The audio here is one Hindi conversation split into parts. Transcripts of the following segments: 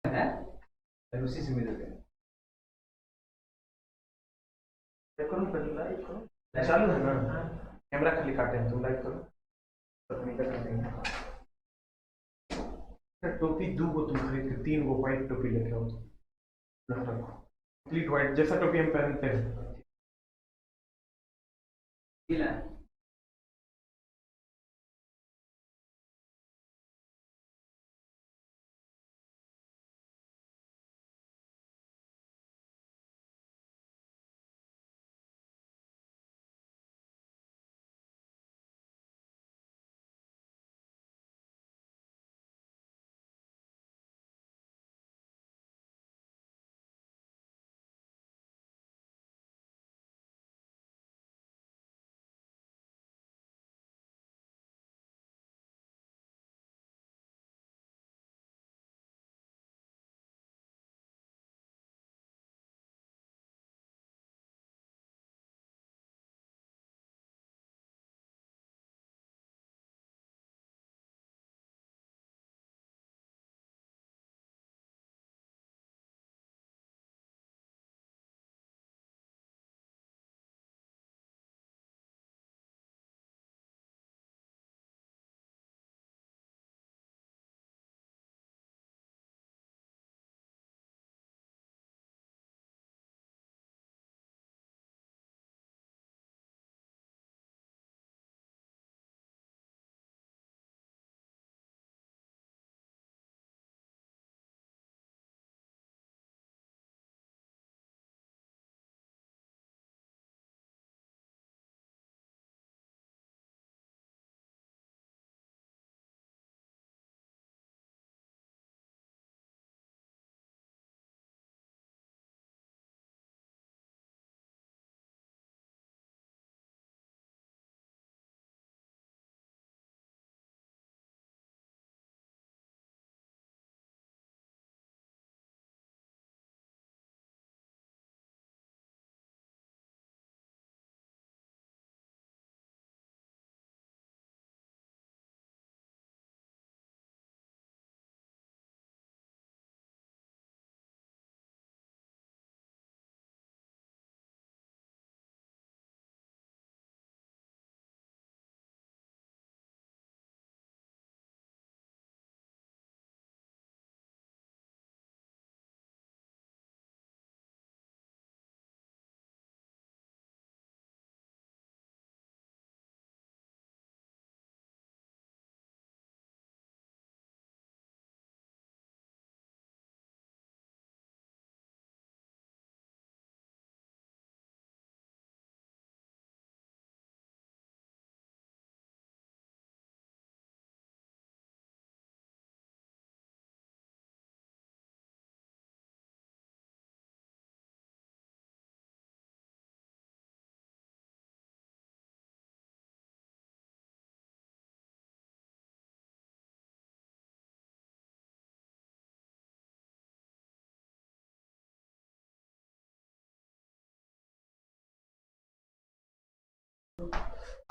है, फिर उसी से मिलते हैं। करो फिर लाइव करो, चालू है ना? कैमरा खाली काटे हैं, तुम लाइव करो तो नहीं कर देंगे। टोपी दो वो तुम खरीद के 3 वो व्हाइट टोपी लेके आओ, कंप्लीट व्हाइट जैसा टोपी हम पहनते हैं। किला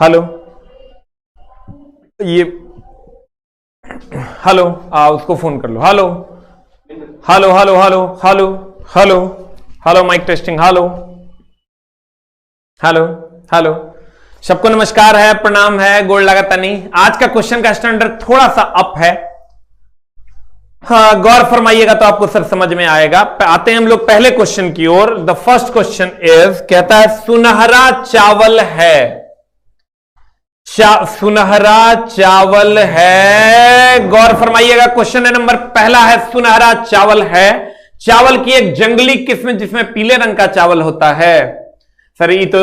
हेलो, ये हेलो, उसको फोन कर लो। Hello hello hello hello hello hello hello, mike testing. Hello hello hello, सबको नमस्कार है, प्रणाम है, गोड़ लगाता नहीं। आज का क्वेश्चन का स्टैंडर्ड थोड़ा सा अप है, हाँ गौर फरमाइएगा तो आपको सब समझ में आएगा। आते हैं हम लोग पहले क्वेश्चन की ओर। द फर्स्ट क्वेश्चन इज, कहता है सुनहरा चावल है, सुनहरा चावल है। गौर फरमाइएगा, क्वेश्चन नंबर पहला है सुनहरा चावल है। चावल की एक जंगली किस्म जिसमें पीले रंग का चावल होता है। सर ये तो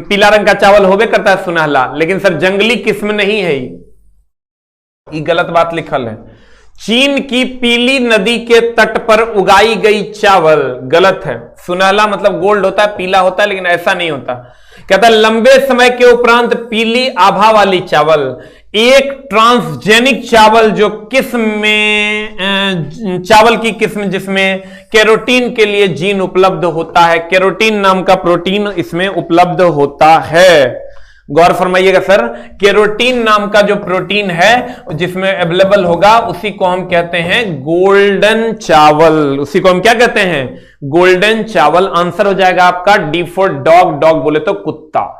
पीला रंग का चावल होबे करता है सुनहला, लेकिन सर जंगली किस्म नहीं है, ये गलत बात लिखल है। चीन की पीली नदी के तट पर उगाई गई चावल, गलत है। सुनहला मतलब गोल्ड होता है, पीला होता है, लेकिन ऐसा नहीं होता। कहता है लंबे समय के उपरांत पीली आभा वाली चावल एक ट्रांसजेनिक चावल जो किस्म में चावल की किस्म जिसमें कैरोटीन के लिए जीन उपलब्ध होता है। कैरोटीन नाम का प्रोटीन इसमें उपलब्ध होता है। गौर फरमाइएगा सर, केरोटीन नाम का जो प्रोटीन है जिसमें अवेलेबल होगा उसी को हम कहते हैं गोल्डन चावल। उसी को हम क्या कहते हैं? गोल्डन चावल। आंसर हो जाएगा आपका डी फॉर डॉग। डॉग बोले तो कुत्ता।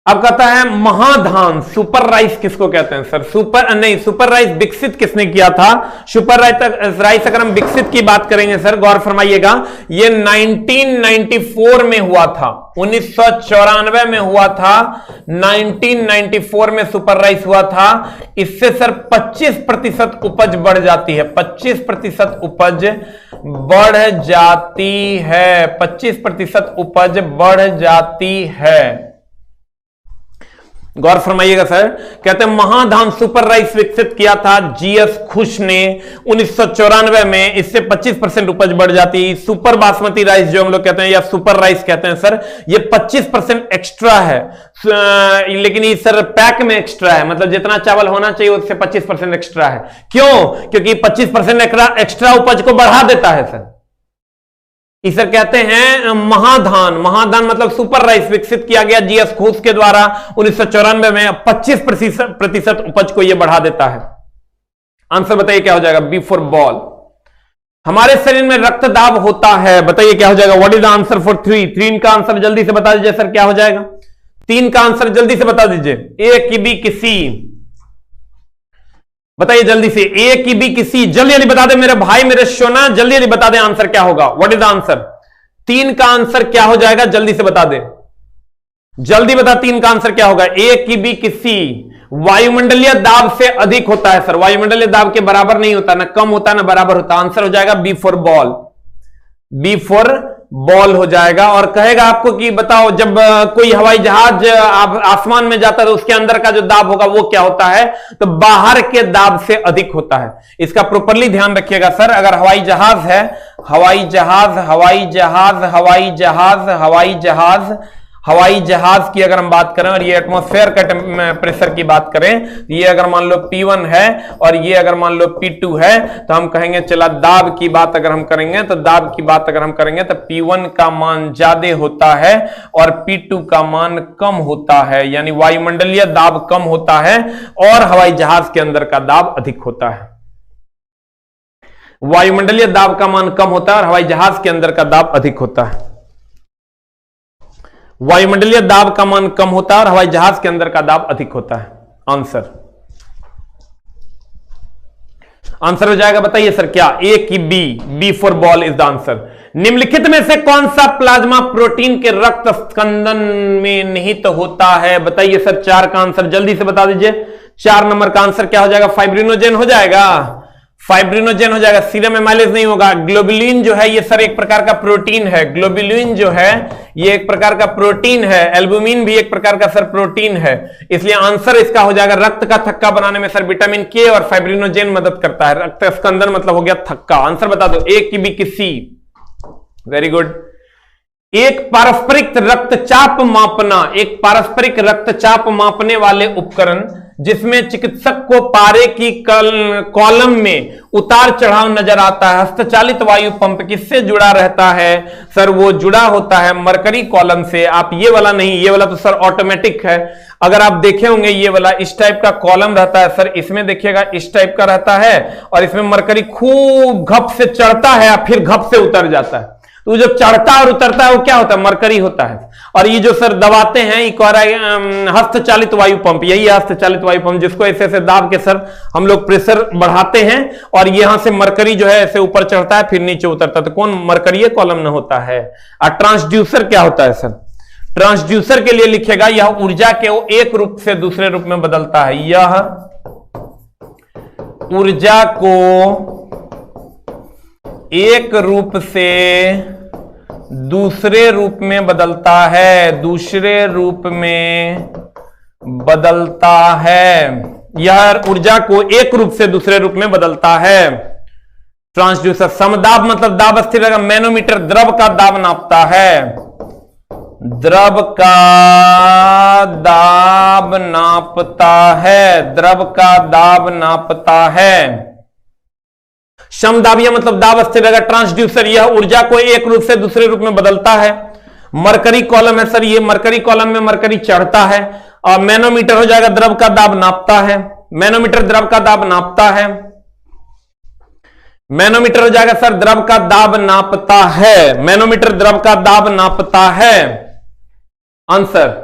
अब कहता है महाधान, सुपर राइस किसको कहते हैं सर? सुपर राइस विकसित किसने किया था? सुपर राइस अगर हम विकसित की बात करेंगे सर, गौर फरमाइएगा, ये 1994 में हुआ था, 1994 में हुआ था, 1994 में सुपर राइस हुआ था। इससे सर 25% उपज बढ़ जाती है, 25% उपज बढ़ जाती है, 25% उपज बढ़ जाती है। गौर फरमाइएगा सर, कहते हैं महाधान सुपर राइस विकसित किया था जीएस खुश ने 1994 में, इससे 25% उपज बढ़ जाती है। सुपर बासमती राइस जो हम लोग कहते हैं या सुपर राइस कहते हैं सर, ये 25% एक्स्ट्रा है, लेकिन ये सर पैक में एक्स्ट्रा है, मतलब जितना चावल होना चाहिए उससे 25% एक्स्ट्रा है। क्यों? क्योंकि 25% एक्स्ट्रा उपज को बढ़ा देता है सर। इसे कहते हैं महाधान। महाधान मतलब सुपर राइस विकसित किया गया जीएस खुश के द्वारा 1994 में, 25% उपज को यह बढ़ा देता है। आंसर बताइए क्या हो जाएगा? B for ball. हमारे शरीर में रक्त दाब होता है, बताइए क्या हो जाएगा? What is the answer for 3 का आंसर जल्दी से बता दीजिए सर, क्या हो जाएगा? 3 का आंसर जल्दी से बता दीजिए। ए की बी किसी, बताइए जल्दी से, ए की बी किसी, जल्दी जल्दी बता दे मेरे भाई, मेरे सोना, जल्दी जल्दी बता दे आंसर क्या होगा। What is the answer? 3 का आंसर क्या हो जाएगा? जल्दी से बता दे, जल्दी बता 3 का आंसर क्या होगा? ए की बी किसी वायुमंडलीय दाब से अधिक होता है सर, वायुमंडलीय दाब के बराबर नहीं होता, ना कम होता ना बराबर होता। आंसर हो जाएगा B for ball. B for ball हो जाएगा। और कहेगा आपको कि बताओ जब कोई हवाई जहाज आसमान में जाता है तो उसके अंदर का जो दाब होगा वो क्या होता है? तो बाहर के दाब से अधिक होता है। इसका प्रॉपरली ध्यान रखिएगा सर। अगर हवाई जहाज है, हवाई जहाज, हवाई जहाज, हवाई जहाज, हवाई जहाज, हवाई जहाज की अगर हम बात करें और ये एटमॉस्फेयर का प्रेशर की बात करें, ये अगर मान लो P1 है और ये अगर मान लो P2 है, तो हम कहेंगे चला दाब की बात अगर हम करेंगे तो दाब की बात अगर हम करेंगे तो P1 का मान ज्यादा होता है और P2 का मान कम होता है, यानी वायुमंडलीय दाब कम होता है और हवाई जहाज के अंदर का दाब अधिक होता है। वायुमंडलीय दाब का मान कम होता है और हवाई जहाज के अंदर का दाब अधिक होता है। वायुमंडलीय दाब का मान कम होता है और हवाई जहाज के अंदर का दाब अधिक होता है। आंसर आंसर हो जाएगा, बताइए सर क्या? ए की B, B for ball is the answer. निम्नलिखित में से कौन सा प्लाज्मा प्रोटीन के रक्त स्कंदन में निहित होता है? बताइए सर 4 का आंसर जल्दी से बता दीजिए। 4 नंबर का आंसर क्या हो जाएगा? फाइब्रिनोजेन हो जाएगा, फाइब्रिनोजेन हो जाएगा। सीरम एमाइलेज नहीं होगा। ग्लोबुलिन जो है ये सर एक प्रकार का प्रोटीन है, ग्लोबुलिन जो है ये एक प्रकार का प्रोटीन है। एल्बुमिन भी एक प्रकार का सर प्रोटीन है, इसलिए आंसर इसका हो जाएगा रक्त का थक्का बनाने में सर विटामिन के और फाइब्रिनोजेन मदद करता है। रक्त स्कंदन मतलब हो गया थक्का। आंसर बता दो, ए की बी किसी। Very good. एक पारस्परिक रक्तचाप मापना, एक पारस्परिक रक्तचाप मापने वाले उपकरण जिसमें चिकित्सक को पारे की कॉलम में उतार चढ़ाव नजर आता है, हस्तचालित वायु पंप किससे जुड़ा रहता है? सर वो जुड़ा होता है मरकरी कॉलम से। आप ये वाला नहीं, ये वाला तो सर ऑटोमेटिक है। अगर आप देखे होंगे ये वाला इस टाइप का कॉलम रहता है सर, इसमें देखिएगा इस टाइप का रहता है और इसमें मरकरी खूब घप से चढ़ता है फिर घप से उतर जाता है। तो जो चढ़ता और उतरता है वो क्या होता है? मरकरी होता है। और ये जो सर दबाते हैं ये कह रहा है हस्तचालित वायु पंप, यही है हस्तचालित वायु पंप, जिसको ऐसे ऐसे दाब के सर हम लोग प्रेशर बढ़ाते हैं और यहां से मरकरी जो है ऐसे ऊपर चढ़ता है फिर नीचे उतरता है। तो कौन मरकरी कॉलम न होता है। और ट्रांसड्यूसर क्या होता है सर? ट्रांसड्यूसर के लिए लिखेगा यह ऊर्जा के एक रूप से दूसरे रूप में बदलता है। यह ऊर्जा को एक रूप से दूसरे रूप में बदलता है, दूसरे रूप में बदलता है। यह ऊर्जा को एक रूप से दूसरे रूप में बदलता है। ट्रांसड्यूसर। समदाब मतलब दाब स्थिर रहेगा। मैनोमीटर द्रव का दाब नापता है, द्रव का दाब नापता है, द्रव का दाब नापता है। समदाबिया मतलब दाब स्थिर रहेगा। ट्रांसड्यूसर यह ऊर्जा को एक रूप से दूसरे रूप में बदलता है। मरकरी कॉलम है सर, ये मरकरी कॉलम में मरकरी चढ़ता है। मैनोमीटर हो जाएगा, द्रव का दाब नापता है। मैनोमीटर द्रव का दाब नापता है। मैनोमीटर हो जाएगा सर, द्रव का दाब नापता है। मैनोमीटर द्रव का दाब नापता है। आंसर।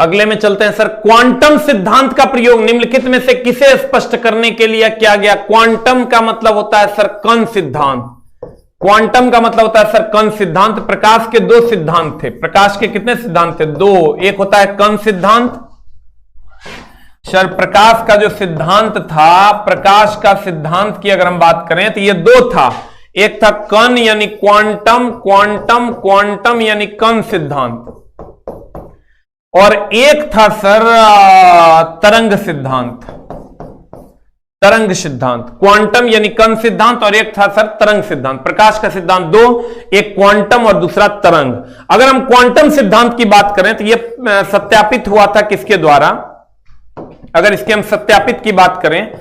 अगले में चलते हैं सर। क्वांटम सिद्धांत का प्रयोग निम्नलिखित में से किसे स्पष्ट करने के लिए किया गया? क्वांटम का मतलब होता है सर कण सिद्धांत। क्वांटम का मतलब होता है सर कण सिद्धांत। प्रकाश के दो सिद्धांत थे। प्रकाश के कितने सिद्धांत थे? दो। एक होता है कण सिद्धांत सर। प्रकाश का जो सिद्धांत था, प्रकाश का सिद्धांत की अगर हम बात करें तो ये दो था। एक था कण यानी क्वांटम, क्वांटम क्वांटम यानी कण सिद्धांत, और एक था सर तरंग सिद्धांत। तरंग सिद्धांत, क्वांटम यानी कण सिद्धांत, और एक था सर तरंग सिद्धांत। प्रकाश का सिद्धांत दो, एक क्वांटम और दूसरा तरंग। अगर हम क्वांटम सिद्धांत की बात करें तो यह सत्यापित हुआ था किसके द्वारा? अगर इसके हम सत्यापित की बात करें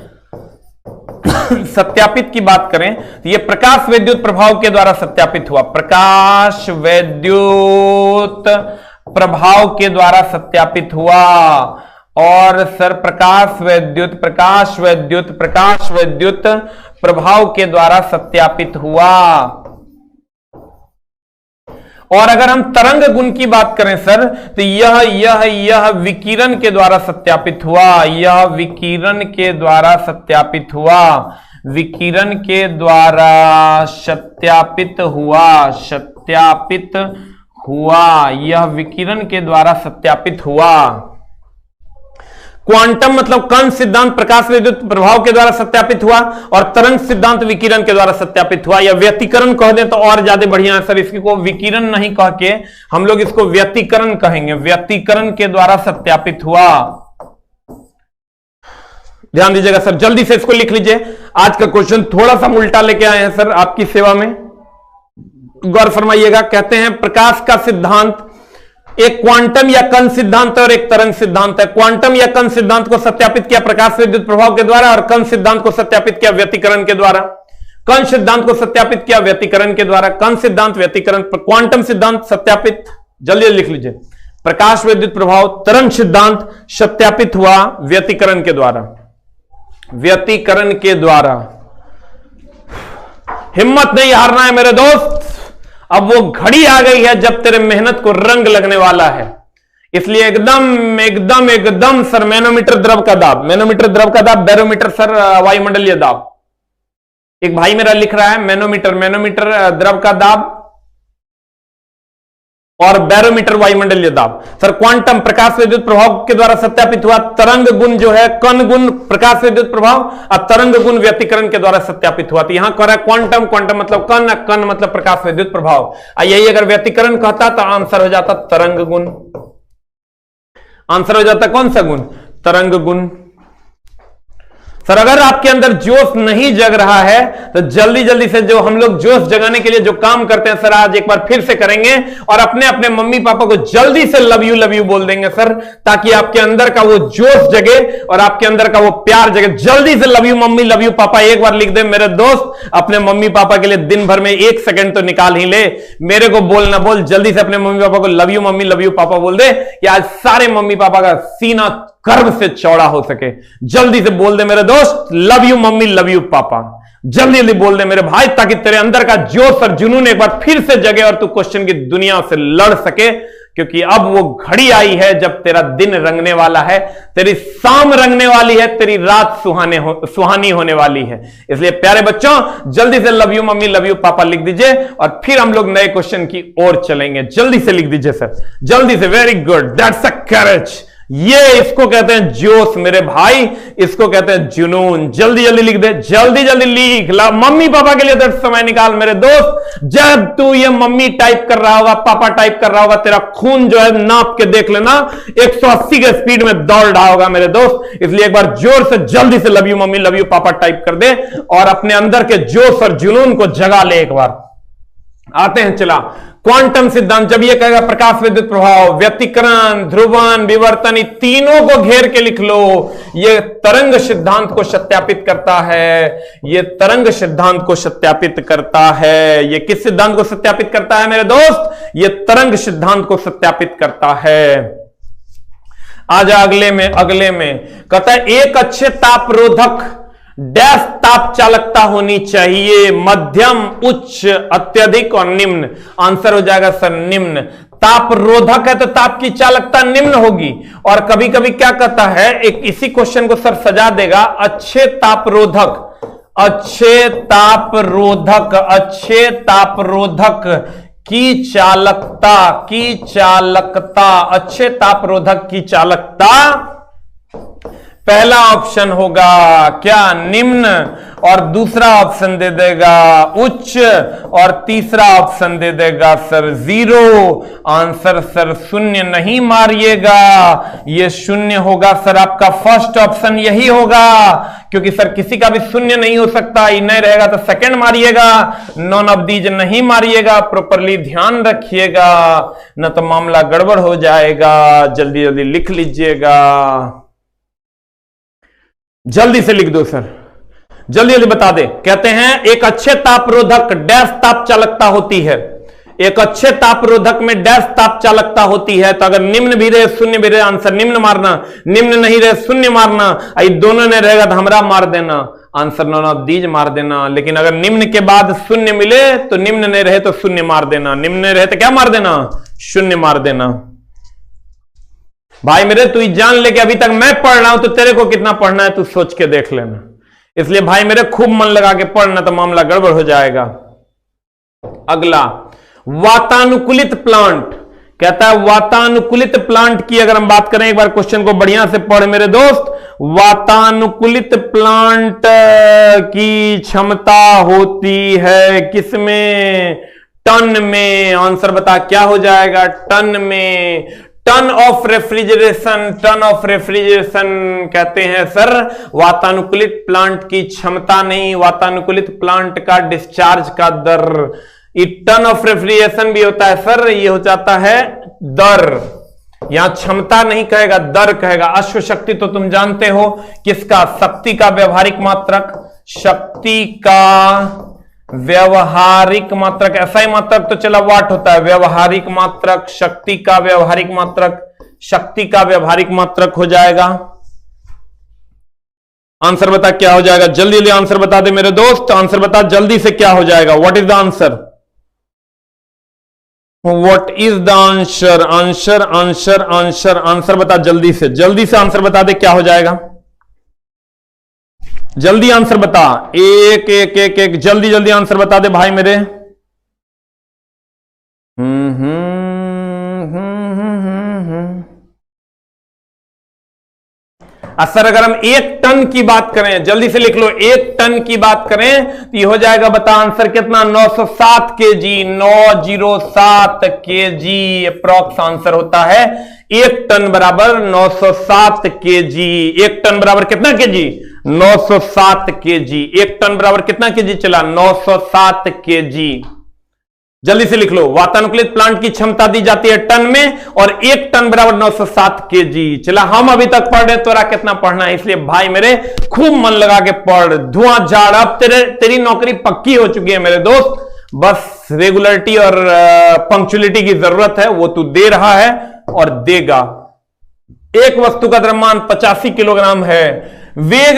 सत्यापित की बात करें तो यह प्रकाश वैद्युत प्रभाव के द्वारा सत्यापित हुआ। प्रकाश वैद्युत प्रभाव के द्वारा सत्यापित हुआ। और सर प्रकाश वैद्युत प्रभाव के द्वारा सत्यापित हुआ। और अगर हम तरंग गुण की बात करें सर तो यह विकिरण के द्वारा सत्यापित हुआ। यह विकिरण के द्वारा सत्यापित हुआ। विकिरण के द्वारा सत्यापित हुआ। सत्यापित हुआ। यह विकिरण के द्वारा सत्यापित हुआ। क्वांटम मतलब कण सिद्धांत प्रकाश विद्युत प्रभाव के द्वारा सत्यापित हुआ, और तरंग सिद्धांत विकिरण के द्वारा सत्यापित हुआ। या व्यतिकरण कह दें तो और ज्यादा बढ़िया है सर। इसको विकिरण नहीं कह के हम लोग इसको व्यतिकरण कहेंगे। व्यतिकरण के द्वारा सत्यापित हुआ। ध्यान दीजिएगा सर, जल्दी से इसको लिख लीजिए। आज का क्वेश्चन थोड़ा सा उल्टा लेके आए हैं सर आपकी सेवा में, गौर फरमाइएगा। कहते हैं प्रकाश का सिद्धांत एक क्वांटम या कण सिद्धांत है और एक तरंग सिद्धांत है। क्वांटम या कण सिद्धांत को सत्यापित किया प्रकाश विद्युत प्रभाव के द्वारा, और कण सिद्धांत को सत्यापित किया व्यतिकरण के द्वारा। कण सिद्धांत को सत्यापित किया व्यतिकरण के द्वारा। कण सिद्धांत व्यतिकरण, क्वांटम सिद्धांत सत्यापित। जल्दी लिख लीजिए। प्रकाश विद्युत प्रभाव, तरंग सिद्धांत सत्यापित हुआ व्यतिकरण के द्वारा। व्यतिकरण के द्वारा। हिम्मत नहीं हारना है मेरे दोस्त। अब वो घड़ी आ गई है जब तेरे मेहनत को रंग लगने वाला है। इसलिए एकदम एकदम एकदम सर मैनोमीटर द्रव का दाब, मैनोमीटर द्रव का दाब, बैरोमीटर सर वायुमंडलीय दाब। एक भाई मेरा लिख रहा है मैनोमीटर, मैनोमीटर द्रव का दाब और बैरोमीटर वायुमंडलीय दाब। सर क्वांटम प्रकाश विद्युत प्रभाव के द्वारा सत्यापित हुआ। तरंग गुण जो है कण गुण प्रकाश विद्युत प्रभाव, और तरंग गुण व्यतिकरण के द्वारा सत्यापित हुआ। तो यहां कह रहा है क्वांटम, क्वांटम मतलब कण, कण मतलब प्रकाश विद्युत प्रभाव। यही अगर व्यतिकरण कहता तो आंसर हो जाता तरंग गुण। आंसर हो जाता कौन सा गुण? तरंग गुण। सर अगर आपके अंदर जोश नहीं जग रहा है तो जल्दी जल्दी से जो हम लोग जोश जगाने के लिए जो काम करते हैं सर आज एक बार फिर से करेंगे, और अपने अपने मम्मी पापा को जल्दी से लव यू बोल देंगे सर, ताकि आपके अंदर का वो जोश जगे और आपके अंदर का वो प्यार जगे। जल्दी से love you mummy, love you पापा एक बार लिख दे मेरे दोस्त। अपने मम्मी पापा के लिए दिन भर में 1 सेकंड तो निकाल ही ले। मेरे को बोल ना बोल, जल्दी से अपने मम्मी पापा को love you mummy, love you पापा बोल दे कि आज सारे मम्मी पापा का सीना गर्व से चौड़ा हो सके। जल्दी से बोल दे मेरे दोस्त, love you mummy, love you पापा। जल्दी जल्दी बोल दे मेरे भाई, ताकि तेरे अंदर का जोश और जुनून एक बार फिर से जगे और तू क्वेश्चन की दुनिया से लड़ सके। क्योंकि अब वो घड़ी आई है जब तेरा दिन रंगने वाला है, तेरी शाम रंगने वाली है, तेरी रात सुहानी होने वाली है। इसलिए प्यारे बच्चों जल्दी से love you mummy, love you पापा लिख दीजिए, और फिर हम लोग नए क्वेश्चन की ओर चलेंगे। जल्दी से लिख दीजिए सर, जल्दी से। वेरी गुड, दैट्स अ करेज। ये इसको कहते हैं जोश मेरे भाई, इसको कहते हैं जुनून। जल्दी जल्दी लिख दे, जल्दी जल्दी लिख। मम्मी पापा के लिए तो समय निकाल मेरे दोस्त। जब तू ये मम्मी टाइप कर रहा होगा, पापा टाइप कर रहा होगा, तेरा खून जो है नाप के देख लेना 180 के स्पीड में दौड़ रहा होगा मेरे दोस्त। इसलिए एक बार जोर से जल्दी से love you mummy, love you पापा टाइप कर दे, और अपने अंदर के जोश और जुनून को जगा ले एक बार। आते हैं, चला क्वांटम सिद्धांत जब ये कहेगा प्रकाश विद्युत प्रभाव, व्यतिकरण, ध्रुवन, विवर्तन, इन तीनों को घेर के लिख लो। ये तरंग सिद्धांत को सत्यापित करता है, ये तरंग सिद्धांत को सत्यापित करता है। ये किस सिद्धांत को सत्यापित करता है मेरे दोस्त? ये तरंग सिद्धांत को सत्यापित करता है। आजा अगले में कहता है एक अच्छे तापरोधक डैश ताप चालकता होनी चाहिए, मध्यम, उच्च, अत्यधिक और निम्न। आंसर हो जाएगा सर निम्न। ताप रोधक है तो ताप की चालकता निम्न होगी। और कभी कभी क्या कहता है, एक इसी क्वेश्चन को सर सजा देगा, अच्छे ताप रोधक, अच्छे ताप रोधक, अच्छे ताप रोधक की चालकता, अच्छे ताप रोधक की चालकता पहला ऑप्शन होगा क्या? निम्न। और दूसरा ऑप्शन दे देगा उच्च, और तीसरा ऑप्शन दे देगा सर 0। आंसर सर शून्य नहीं मारिएगा, ये शून्य होगा सर आपका फर्स्ट ऑप्शन यही होगा, क्योंकि सर किसी का भी शून्य नहीं हो सकता। ये नहीं रहेगा तो सेकंड मारिएगा, नॉन ऑफ दीज नहीं मारिएगा। प्रॉपरली ध्यान रखिएगा, न तो मामला गड़बड़ हो जाएगा। जल्दी जल्दी लिख लीजिएगा, जल्दी से लिख दो सर, जल्दी जल्दी बता दे। कहते हैं एक अच्छे तापरोधक डैश ताप चालकता होती है, एक अच्छे तापरोधक में डैश ताप चालकता होती है। तो अगर निम्न भी रहे शून्य भी रहे, आंसर निम्न मारना, निम्न नहीं रहे शून्य मारना, दोनों ने रहेगा तो हमरा मार देना, आंसर नॉन ऑफ दीज मार देना। लेकिन अगर निम्न के बाद शून्य मिले तो निम्न नहीं रहे तो शून्य मार देना, निम्न नहीं रहे तो क्या मार देना? शून्य मार देना। भाई मेरे तू जान ले कि अभी तक मैं पढ़ रहा हूं तो तेरे को कितना पढ़ना है तू सोच के देख लेना। इसलिए भाई मेरे खूब मन लगा के पढ़ना, तो मामला गड़बड़ हो जाएगा। अगला वातानुकूलित प्लांट, कहता है वातानुकूलित प्लांट की अगर हम बात करें, एक बार क्वेश्चन को बढ़िया से पढ़ मेरे दोस्त। वातानुकूलित प्लांट की क्षमता होती है किसमें? टन में। आंसर बता क्या हो जाएगा? टन में। Ton of refrigeration, ton of refrigeration कहते हैं सर वातानुकूलित प्लांट की क्षमता नहीं, वातानुकूलित प्लांट का डिस्चार्ज का दर। ये टन ऑफ रेफ्रिजरेशन भी होता है सर, ये हो जाता है दर। यहां क्षमता नहीं कहेगा, दर कहेगा। अश्व शक्ति तो तुम जानते हो किसका? शक्ति का व्यवहारिक मात्रक, शक्ति का व्यवहारिक मात्रक। ऐसा मात्रक तो चला वाट होता है, व्यवहारिक मात्रक, शक्ति का व्यवहारिक मात्रक, शक्ति का व्यवहारिक मात्रक हो जाएगा। आंसर बता क्या हो जाएगा? जल्दी जल्दी आंसर बता दे मेरे दोस्त, आंसर बता जल्दी से क्या हो जाएगा? What is the answer? What is the answer? Answer answer answer answer बता जल्दी से आंसर बता दे क्या हो जाएगा? जल्दी आंसर बता, एक एक एक एक जल्दी जल्दी आंसर बता दे भाई मेरे। सर अगर हम 1 टन की बात करें, जल्दी से लिख लो, 1 टन की बात करें तो ये हो जाएगा, बता आंसर कितना? 907 केजी, 907 केजी अप्रॉक्स आंसर होता है। 1 टन बराबर 907 केजी। 1 टन बराबर कितना केजी? 907 केजी। 1 टन बराबर कितना केजी चला? 907 केजी। जल्दी से लिख लो, वातानुकूलित प्लांट की क्षमता दी जाती है टन में, और 1 टन बराबर 907 केजी। चला हम अभी तक पढ़ रहे, तोरा कितना पढ़ना है, इसलिए भाई मेरे खूब मन लगा के पढ़। धुआं झाड़, अब तेरी नौकरी पक्की हो चुकी है मेरे दोस्त। बस रेगुलरिटी और पंक्चुअलिटी की जरूरत है, वो तू दे रहा है और देगा। एक वस्तु का द्रव्यमान 85 किलोग्राम है, वेग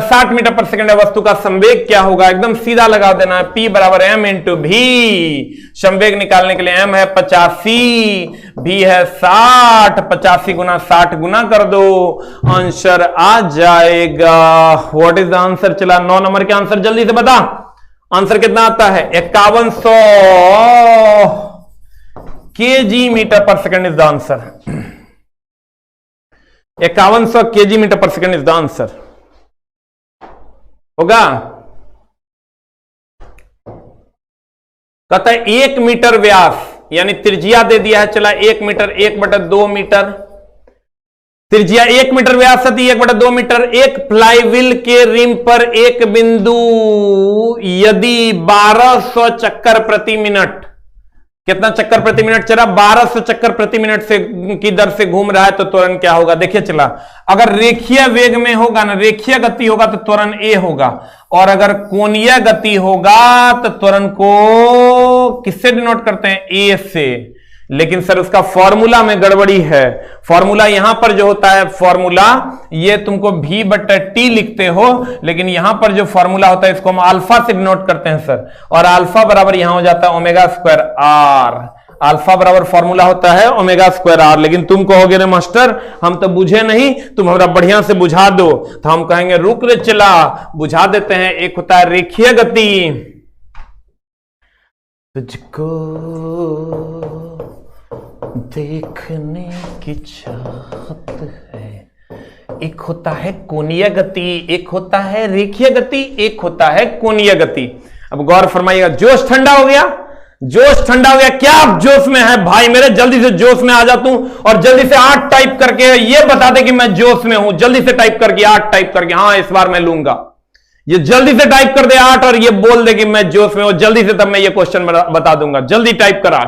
60 मीटर पर सेकंड है, वस्तु का संवेग क्या होगा? एकदम सीधा लगा देना है, P बराबर m इंटू भी। संवेग निकालने के लिए m है 85, भी है 60, 85 गुना 60 गुना कर दो, आंसर आ जाएगा। What is the answer? चला 9 नंबर के आंसर जल्दी से बता। आंसर कितना आता है? 5100 KG metre per second is the answer. 5100 KG metre per second is the answer होगा। कहता है 1 मीटर व्यास, यानी त्रिज्या दे दिया है, चला 1 मीटर 1/2 मीटर, त्रिज्या 1 मीटर व्यास है 1/2 मीटर। एक फ्लाईव्हील के रिम पर एक बिंदु यदि 1200 चक्कर प्रति मिनट, कितना चक्कर प्रति मिनट चला? 1200 चक्कर प्रति मिनट से की दर से घूम रहा है, तो त्वरण क्या होगा? देखिए चला, अगर रेखीय वेग में होगा ना, रेखीय गति होगा तो त्वरण ए होगा, और अगर कोणीय गति होगा तो त्वरण को किससे डिनोट करते हैं? ए से। लेकिन सर उसका फॉर्मूला में गड़बड़ी है। फॉर्मूला यहां पर जो होता है, फॉर्मूला ये तुमको v बट्टा टी लिखते हो, लेकिन यहां पर जो फॉर्मूला होता है इसको हम अल्फा से डिनोट करते हैं सर, और अल्फा बराबर यहां हो जाता है ओमेगा स्क्वायर आर। अल्फा बराबर फॉर्मूला होता है ओमेगा स्क्वायर आर। लेकिन तुम कहोगे ना मास्टर हम तो बुझे नहीं, तुम हमरा बढ़िया से बुझा दो, तो हम कहेंगे रुक रे चला, बुझा देते हैं। एक होता है रेखीय गति, तुझको देखने की चाहत है। एक होता है कोणीय गति, एक होता है रेखीय गति, एक होता है कोणीय गति। अब गौर फरमाइएगा, जोश ठंडा हो गया, जोश ठंडा हो गया। क्या आप जोश में है भाई मेरे? जल्दी से जोश में आ जा तू, और जल्दी से 8 टाइप करके ये बता दे कि मैं जोश में हूं। जल्दी से टाइप करके 8 टाइप करके, हाँ इस बार मैं लूंगा। ये जल्दी से टाइप कर दे 8 और ये बोल दे कि मैं जोश में हूं जल्दी से, तब मैं ये क्वेश्चन बता दूंगा। जल्दी टाइप कर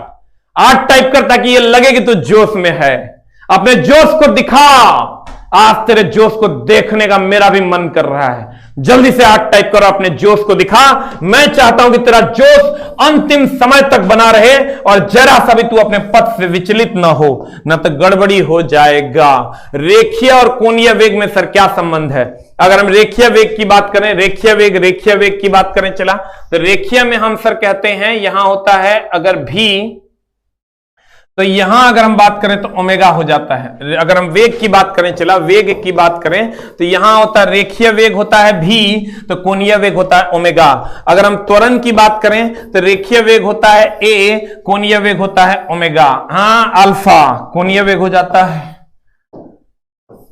8 टाइप कर, ताकि ये लगे कि तू जोश में है। अपने जोश को दिखा, आज तेरे जोश को देखने का मेरा भी मन कर रहा है। जल्दी से 8 टाइप करो, अपने जोश को दिखा। मैं चाहता हूं कि तेरा जोश अंतिम समय तक बना रहे और जरा सा भी तू अपने पथ से विचलित ना हो, न तो गड़बड़ी हो जाएगा। रेखीय और कोणीय वेग में सर क्या संबंध है? अगर हम रेखीय वेग की बात करें, रेखीय वेग की बात करें चला, तो रेखीय में हम सर कहते हैं यहां होता है अगर भी, तो यहां अगर हम बात करें तो ओमेगा हो जाता है। अगर हम वेग की बात करें चला, वेग की बात करें तो यहां होता है रेखीय वेग होता है भी, तो कोणीय वेग होता है ओमेगा। अगर हम त्वरण की बात करें तो रेखीय वेग होता है ए, कोणीय वेग होता है ओमेगा। हाँ अल्फा, कोणीय वेग हो जाता है,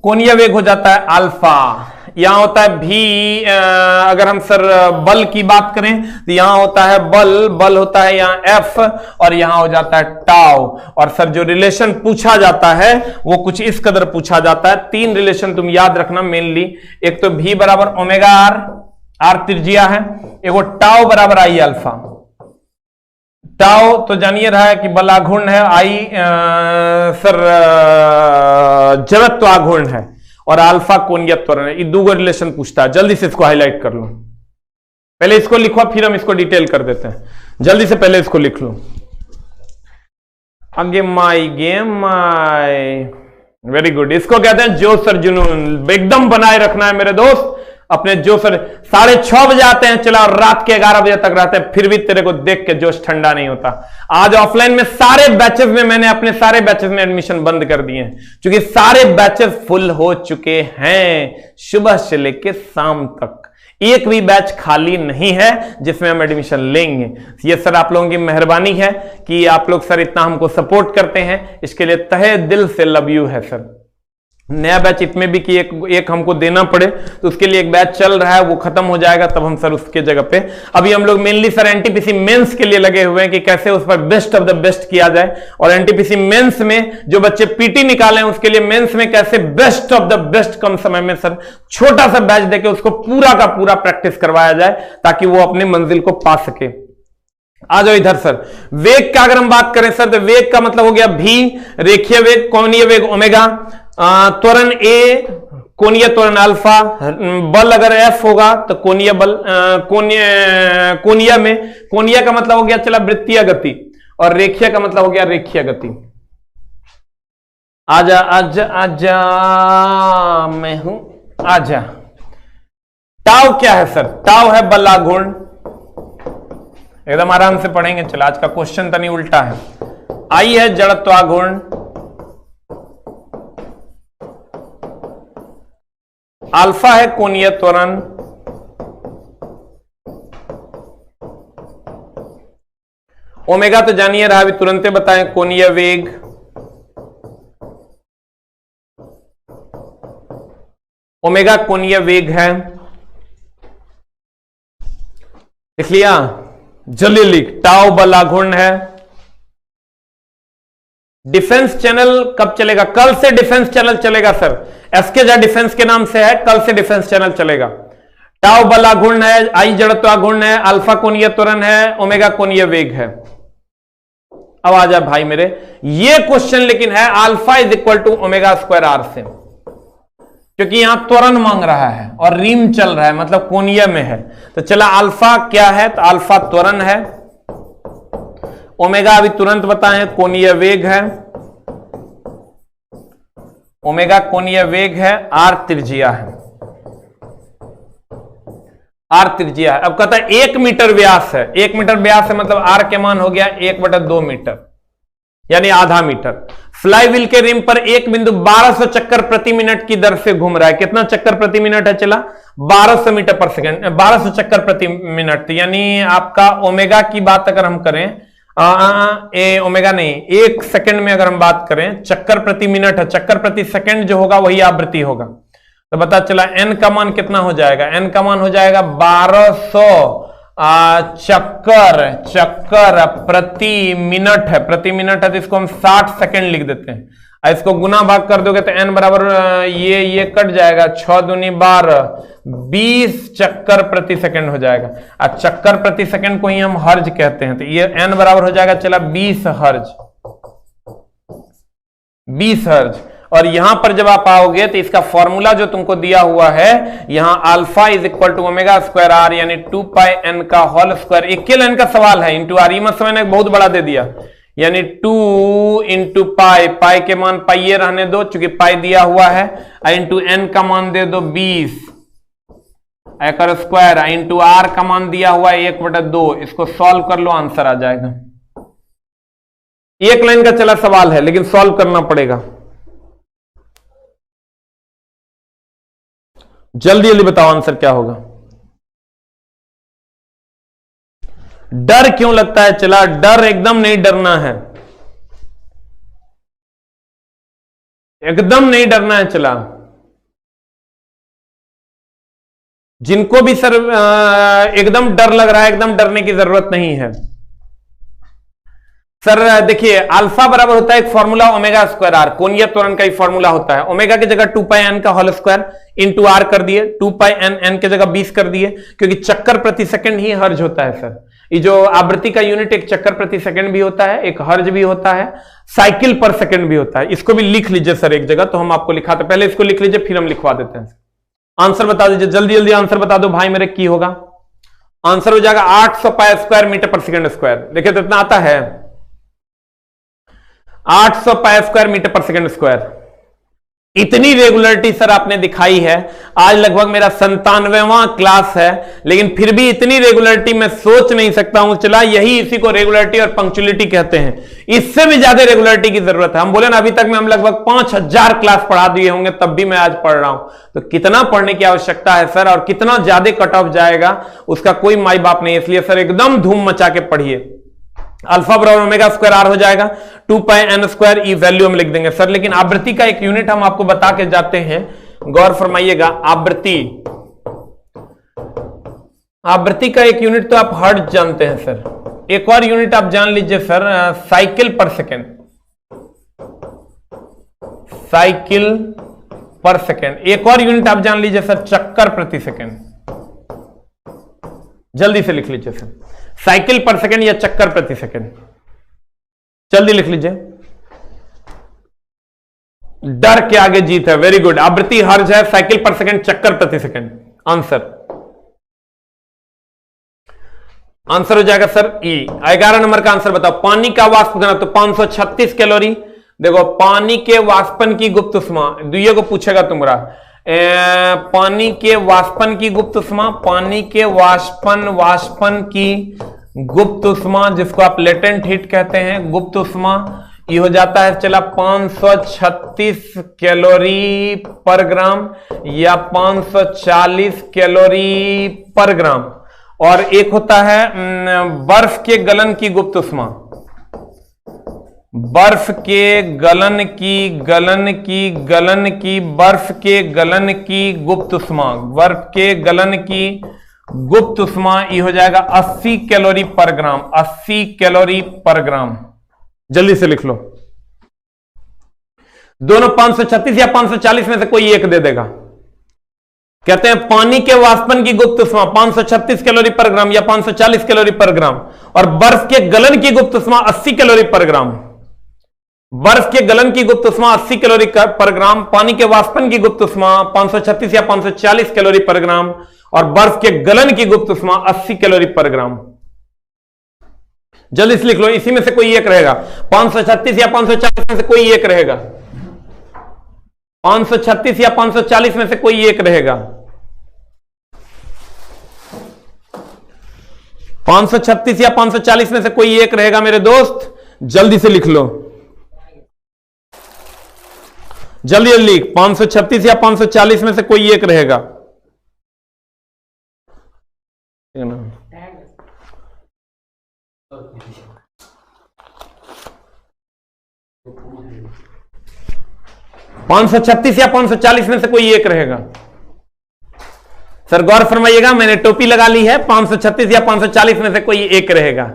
कोणीय वेग हो जाता है अल्फा। यहां होता है भी, अगर हम सर बल की बात करें तो यहां होता है बल होता है यहाँ एफ, और यहां हो जाता है टाउ। और सर जो रिलेशन पूछा जाता है वो कुछ इस कदर पूछा जाता है। 3 रिलेशन तुम याद रखना मेनली। एक तो भी बराबर ओमेगा आर त्रिज्या है, एक टाउ बराबर आई अल्फा। टाउ तो जानिए रहा है कि बल आघूर्ण है, आई सर जड़त्व आघूर्ण है, और अल्फा कोणीय त्वरण है। ये 2 रिलेशन पूछता है। जल्दी से इसको हाईलाइट कर लो, पहले इसको लिखो फिर हम इसको डिटेल कर देते हैं। जल्दी से पहले इसको लिख लो। आगे माई वेरी गुड। इसको कहते हैं जोश और जुनून। एकदम बनाए रखना है मेरे दोस्त अपने जोश। 6:30 बजे आते हैं चला, और रात के 11 बजे तक रहते हैं, फिर भी तेरे को देख के जोश ठंडा नहीं होता। आज ऑफलाइन में सारे बैचेस में मैंने अपने सारे बैचेस में एडमिशन बंद कर दिए हैं, क्योंकि सारे बैचेस फुल हो चुके हैं। सुबह से लेके शाम तक एक भी बैच खाली नहीं है जिसमें हम एडमिशन लेंगे। ये सर आप लोगों की मेहरबानी है कि आप लोग सर इतना हमको सपोर्ट करते हैं, इसके लिए तहे दिल से लव यू है सर। नया बैच इसमें भी कि एक हमको देना पड़े, तो उसके लिए एक बैच चल रहा है, वो खत्म हो जाएगा तब हम सर उसके जगह पे। अभी हम लोग मेनली सर एनटीपीसी मेंस के लिए लगे हुए हैं कि कैसे उस पर बेस्ट ऑफ द बेस्ट किया जाए, और एनटीपीसी मेंस में जो बच्चे पीटी निकाले हैं उसके लिए मेंस में कैसे बेस्ट ऑफ द बेस्ट कम समय में सर छोटा सा बैच देके उसको पूरा का पूरा प्रैक्टिस करवाया जाए, ताकि वो अपनी मंजिल को पा सके। आ जाओ इधर सर। वेग का अगर हम बात करें सर, तो वेग का मतलब हो गया भी, रेखीय वेग, कोणीय वेग ओमेगा, त्वरण ए, कोणीय त्वरण अल्फा, बल अगर एफ होगा तो कोणीय बल, कोणीय में कोणीय का मतलब हो गया चला वृत्तीय गति, और रेखीय का मतलब हो गया रेखीय गति। आजा आजा आजा मैं हूं, आजा। टाउ क्या है सर? टाउ है बल आघूर्ण। एकदम आराम से पढ़ेंगे चला, आज का क्वेश्चन तो नहीं उल्टा है। आई है जड़त्व आघूर्ण, अल्फा है कोणीय त्वरण, ओमेगा तो जानिए रहा, अभी तुरंत बताएं, कोणीय वेग, ओमेगा कोणीय वेग है। लिख लिया? जल्दी लिख। टाउ बल आघूर्ण है। डिफेंस चैनल कब चलेगा? कल से डिफेंस चैनल चलेगा सर। एसके जा डिफेंस के नाम से है, कल से डिफेंस चैनल चलेगा। टाउ बल आघूर्ण है, आई जड़त्व आघूर्ण है, अल्फा कोणीय त्वरण है, ओमेगा कोणीय वेग है। अब आ जाए भाई मेरे, ये क्वेश्चन लेकिन है alpha is equal to omega square R से, क्योंकि यहां त्वरण मांग रहा है और रीम चल रहा है, मतलब कोणीय में है। तो चला अल्फा क्या है, तो अल्फा त्वरण है, ओमेगा अभी तुरंत बताएं कोणीय वेग है, ओमेगा कोणीय वेग है, आर त्रिज्या है, आर त्रिज्या है। अब कहता है 1 मीटर व्यास है, 1 मीटर व्यास है मतलब आर के मान हो गया 1/2 मीटर यानी आधा मीटर। फ्लाईव्हील के रिम पर एक बिंदु 1200 चक्कर प्रति मिनट की दर से घूम रहा है। कितना चक्कर प्रति मिनट है, चला 1200 मीटर पर सेकंड, 1200 चक्कर प्रति मिनट, यानी आपका ओमेगा की बात अगर हम करें, ओमेगा नहीं, 1 सेकंड में अगर हम बात करें, चक्कर प्रति मिनट है, चक्कर प्रति सेकंड जो होगा वही आवृत्ति होगा। तो पता चला एन का मान कितना हो जाएगा, एन का मान हो जाएगा 1200 चक्कर प्रति मिनट है, प्रति मिनट है, तो इसको हम 60 सेकंड लिख देते हैं। इसको गुना भाग कर दोगे तो एन बराबर ये कट जाएगा, 6 दूनी 12, 20 चक्कर प्रति सेकंड हो जाएगा। और चक्कर प्रति सेकंड को ही हम हर्ज कहते हैं, तो ये एन बराबर हो जाएगा चला 20 हर्ज, 20 हर्ज। और यहां पर जब आप आओगे तो इसका फॉर्मूला जो तुमको दिया हुआ है, यहां alpha is equal to omega square R यानी 2 पाई एन का होल स्क्वायर, इक्वल एन का सवाल है, इंटू आर, ये मत समझना बहुत बड़ा दे दिया, यानी 2 इंटू पाई, पाई के मान पाई ये रहने दो चूंकि पाई दिया हुआ है, इंटू एन का मान दे दो 20 एकर स्क्वायर, इंटू आर का मान दिया हुआ है 1/2, इसको सॉल्व कर लो आंसर आ जाएगा। एक लाइन का चला सवाल है लेकिन सॉल्व करना पड़ेगा, जल्दी जल्दी बताओ आंसर क्या होगा। डर क्यों लगता है, चला डर एकदम नहीं डरना है, एकदम नहीं डरना है। चला जिनको भी सर एकदम डर लग रहा है, एकदम डरने की जरूरत नहीं है सर। देखिए अल्फा बराबर होता है एक फॉर्मूला ओमेगा स्क्वायर आर, कोणीय त्वरण का ही फॉर्मूला होता है। ओमेगा की जगह 2 पाई एन का होल स्क्वायर इंटू आर कर दिए, 2 पाई एन, एन की जगह 20 कर दिए, क्योंकि चक्कर प्रति सेकंड ही हर्ज होता है सर। ये जो आवृत्ति का यूनिट एक चक्कर प्रति सेकंड भी होता है, एक हर्ज भी होता है, साइकिल पर सेकंड भी होता है। इसको भी लिख लीजिए सर एक जगह, तो हम आपको लिखाते, पहले इसको लिख लीजिए फिर हम लिखवा देते हैं। आंसर बता दीजिए, जल्दी जल्दी आंसर बता दो भाई मेरे, की होगा आंसर हो जाएगा 800 pi square metre per second square. देखिए तो इतना आता है 800 pi square metre per second square. इतनी रेगुलरिटी सर आपने दिखाई है, आज लगभग मेरा 97वां क्लास है, लेकिन फिर भी इतनी रेगुलरिटी मैं सोच नहीं सकता हूं। चला यही इसी को रेगुलरिटी और पंक्चुअलिटी कहते हैं, इससे भी ज्यादा रेगुलरिटी की जरूरत है। हम बोले ना अभी तक में हम लगभग 5000 क्लास पढ़ा दिए होंगे, तब भी मैं आज पढ़ रहा हूं। तो कितना पढ़ने की आवश्यकता है सर, और कितना ज्यादा कट ऑफ जाएगा उसका कोई माई बाप नहीं। इसलिए सर एकदम धूम मचा के पढ़िए। अल्फा बराबर ओमेगा स्क्वायर आर हो जाएगा, 2 पाई एन स्क्वायर, ई वैल्यू हम लिख देंगे सर। लेकिन आवृत्ति का एक यूनिट हम आपको बता के जाते हैं, गौर फरमाइएगा। आवृत्ति का एक यूनिट तो आप हर्ट्ज जानते हैं सर, एक और यूनिट आप जान लीजिए सर, साइकिल पर सेकेंड, साइकिल पर सेकेंड। एक और यूनिट आप जान लीजिए सर, चक्कर प्रति सेकेंड। जल्दी से लिख लीजिए सर, साइकिल पर सेकेंड या चक्कर प्रति सेकेंड, जल्दी लिख लीजिए। डर के आगे जीत है, वेरी गुड। आवृत्ति हर्ज है, साइकिल पर सेकेंड, चक्कर प्रति सेकेंड। आंसर हो जाएगा सर ई। 11 नंबर का आंसर बताओ। पानी का वाष्प घनत्व 536 कैलोरी। देखो पानी के वाष्पन की गुप्त उष्मा, दुइये को पूछेगा तुम्हारा, पानी के वाष्पन की गुप्त उष्मा, पानी के वाष्पन की गुप्त उष्मा जिसको आप लेटेंट हीट कहते हैं, गुप्त उष्मा, ये हो जाता है चला 536 कैलोरी पर ग्राम या 540 कैलोरी पर ग्राम। और एक होता है बर्फ के गलन की गुप्त उष्मा, बर्फ के गलन की गुप्त उष्मा, बर्फ के गलन की गुप्त उष्मा, ये हो जाएगा 80 कैलोरी पर ग्राम, 80 कैलोरी पर ग्राम। जल्दी से लिख लो, दोनों 536 या 540 में से कोई एक दे देगा। कहते हैं पानी के वाष्पन की गुप्त उष्मा 536 कैलोरी पर ग्राम या 540 कैलोरी पर ग्राम, और बर्फ के गलन की गुप्त उष्मा 80 कैलोरी पर ग्राम। बर्फ के गलन की गुप्त उष्मा 80 कैलोरी पर ग्राम, पानी के वाष्पन की गुप्त उष्मा 536 या 540 कैलोरी पर ग्राम, और बर्फ के गलन की गुप्त उष्मा 80 कैलोरी पर ग्राम। जल्दी से लिख लो, इसी में से कोई एक रहेगा। 536 या 540 में से कोई एक रहेगा। 536 या 540 में से कोई एक रहेगा। 536 या 540 में से कोई एक रहेगा मेरे दोस्त, जल्दी से लिख लो, जल्दी जल्दी। 536 या 540 में से कोई एक रहेगा। 536 या 540 में से कोई एक रहेगा। सर गौर फरमाइएगा, मैंने टोपी लगा ली है। 536 या 540 में से कोई एक रहेगा।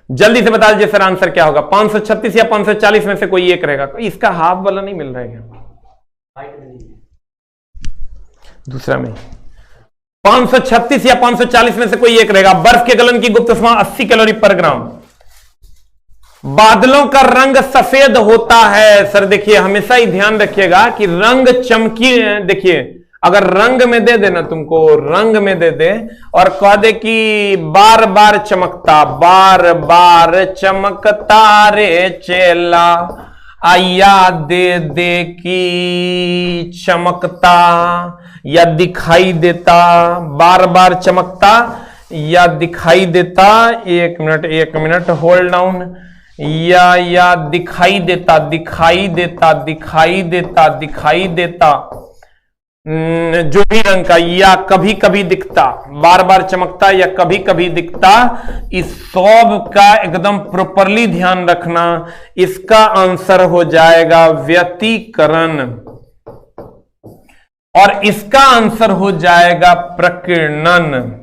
जल्दी से बता दीजिए सर आंसर क्या होगा। 536 या 540 में से कोई एक रहेगा। इसका हाफ वाला नहीं मिल रहा है, दूसरा में 536 या 540 में से कोई एक रहेगा। बर्फ के गलन की गुप्त उष्मा 80 कैलोरी पर ग्राम। बादलों का रंग सफेद होता है। सर देखिए, हमेशा ही ध्यान रखिएगा कि रंग चमकी, देखिए अगर रंग में दे देना, तुमको रंग में दे दे और कह दे कि बार बार चमकता, बार बार चमकता रे चेला, आया दे दे की चमकता या दिखाई देता, बार बार चमकता या दिखाई देता। एक मिनट होल्ड डाउन। या दिखाई देता, दिखाई देता, दिखाई देता, दिखाई देता, जो भी रंग का, या कभी कभी दिखता, बार बार चमकता या कभी कभी दिखता। इस सब का एकदम प्रॉपरली ध्यान रखना। इसका आंसर हो जाएगा व्यतिकरण, और इसका आंसर हो जाएगा प्रकीर्णन।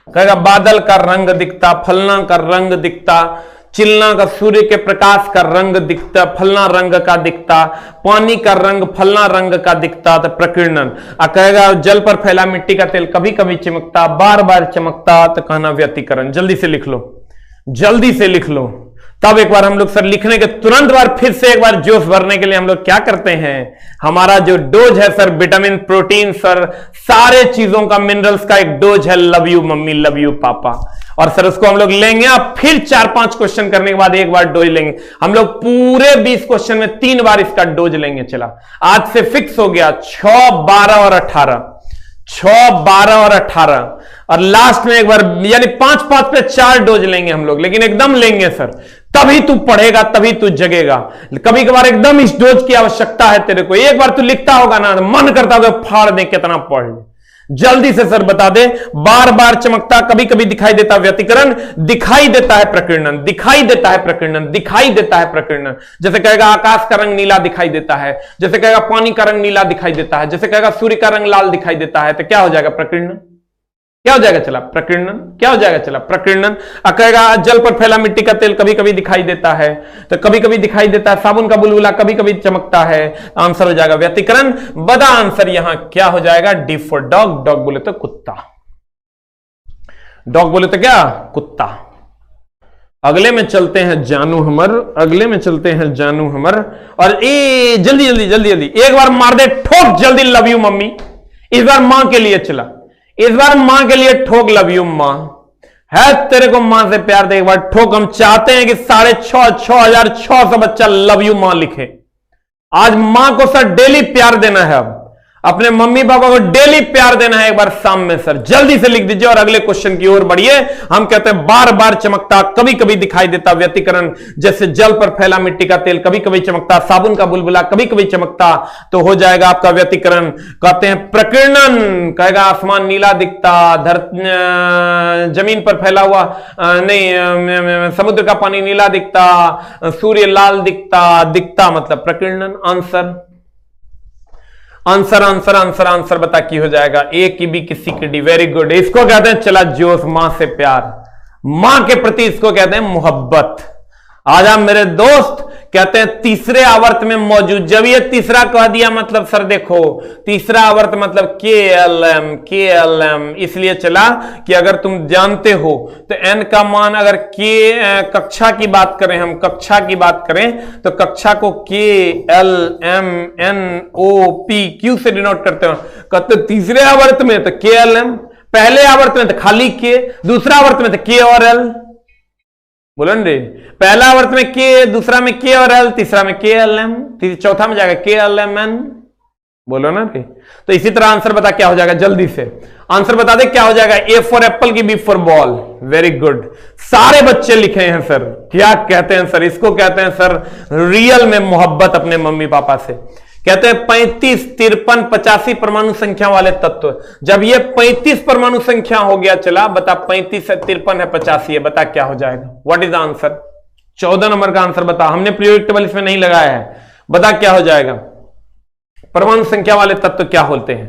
कहेगा बादल का रंग दिखता, फलना का रंग दिखता, चिलना का सूर्य के प्रकाश का रंग दिखता, फलना रंग का दिखता, पानी का रंग फलना रंग का दिखता, तो प्रकीर्णन। कहेगा जल पर फैला मिट्टी का तेल कभी कभी चमकता, बार बार चमकता, तो कहना व्यतिकरण। जल्दी से लिख लो, जल्दी से लिख लो। तब एक बार हम लोग सर लिखने के तुरंत बाद फिर से एक बार जोश भरने के लिए हम लोग क्या करते हैं, हमारा जो डोज है सर, विटामिन प्रोटीन सर, सारे चीजों का, मिनरल्स का एक डोज है। Love you mummy, love you पापा। और सर उसको हम लोग लेंगे, अब फिर 4-5 क्वेश्चन करने के बाद एक बार डोज लेंगे हम लोग। पूरे 20 क्वेश्चन में 3 बार इसका डोज लेंगे। चला, आज से फिक्स हो गया 6, 12 और 18, 6, 12 और 18, और लास्ट में एक बार, यानी 5-5 पे 4 डोज लेंगे हम लोग, लेकिन एकदम लेंगे सर, तभी तू पढ़ेगा, तभी तू जगेगा। कभी कभार एकदम इस डोज की आवश्यकता है तेरे को। एक बार तू लिखता होगा ना, मन करता होगा फाड़ दे, कितना पढ़ ले। जल्दी से सर बता दे। बार बार चमकता, कभी कभी दिखाई देता व्यतिकरण, दिखाई देता है प्रकीर्णन, दिखाई देता है प्रकीर्णन, दिखाई देता है प्रकीर्णन। जैसे कहेगा आकाश का रंग नीला दिखाई देता है, जैसे कहेगा पानी का रंग नीला दिखाई देता है, जैसे कहेगा सूर्य का रंग लाल दिखाई देता है, तो क्या हो जाएगा प्रकीर्णन। क्या हो जाएगा चला प्रकीर्णन, क्या हो जाएगा चला प्रकीर्णन। कहेगा जल पर फैला मिट्टी का तेल कभी कभी दिखाई देता है, तो कभी कभी दिखाई देता है, साबुन का बुलबुला कभी कभी चमकता है, आंसर हो जाएगा व्यतिकरण। बड़ा आंसर यहां क्या हो जाएगा, डी फॉर डॉग। डॉग बोले तो कुत्ता, डॉग बोले तो क्या, कुत्ता। अगले में चलते हैं जानू हमर, अगले में चलते हैं जानू हमर। और ए जल्दी जल्दी जल्दी जल्दी एक बार मार दे ठोक जल्दी, लव यू मम्मी। इस बार मां के लिए चला, इस बार मां के लिए ठोक, लव यू मां। है तेरे को मां से प्यार दे, एक बार ठोक। हम चाहते हैं कि 6,500 बच्चा लव यू मां लिखे। आज मां को सर डेली प्यार देना है, अब अपने मम्मी पापा को डेली प्यार देना है एक बार शाम में सर। जल्दी से लिख दीजिए और अगले क्वेश्चन की ओर बढ़िए। हम कहते हैं बार बार चमकता, कभी कभी दिखाई देता व्यतिकरण। जैसे जल पर फैला मिट्टी का तेल कभी कभी चमकता, साबुन का बुलबुला कभी कभी चमकता, तो हो जाएगा आपका व्यतिकरण। कहते हैं प्रकीर्णन, कहेगा आसमान नीला दिखता, जमीन पर फैला हुआ नहीं, समुद्र का पानी नीला दिखता, सूर्य लाल दिखता मतलब प्रकीर्णन। Answer answer answer answer answer बता की हो जाएगा, ए की बी की सी की डी। Very good. इसको कहते हैं चला जोश, मां से प्यार, मां के प्रति इसको कहते हैं मोहब्बत। आजा मेरे दोस्त, कहते हैं तीसरे आवर्त में मौजूद। जब ये तीसरा कह दिया मतलब सर देखो तीसरा आवर्त मतलब KLM, इसलिए चला कि अगर तुम जानते हो तो n का मान अगर कक्षा की बात करें, हम कक्षा की बात करें तो कक्षा को KLMNOP से डिनोट करते हो। कहते तीसरे आवर्त में तो KLM, पहले आवर्त में तो खाली K, दूसरा आवर्त में तो K और L। बोलो रे, पहला आवर्त में K, दूसरा में K और L, तीसरा में KLM, चौथा में जाएगा KLMN। बोलो ना रे। तो इसी तरह आंसर बता क्या हो जाएगा, जल्दी से आंसर बता दे क्या हो जाएगा। A फॉर एप्पल की B for ball. Very good, सारे बच्चे लिखे हैं सर। क्या कहते हैं सर, इसको कहते हैं सर रियल में मोहब्बत अपने मम्मी पापा से। कहते हैं 35, 53, 85 परमाणु संख्या वाले तत्व। जब ये 35 परमाणु संख्या हो गया, चला बता 35 है, 53 है, 85 है, बता क्या हो जाएगा। What is the answer. 14 number का आंसर बता, हमने पीरियोडिक टेबल इसमें नहीं लगाया है। बता क्या हो जाएगा, परमाणु संख्या वाले तत्व क्या होते हैं।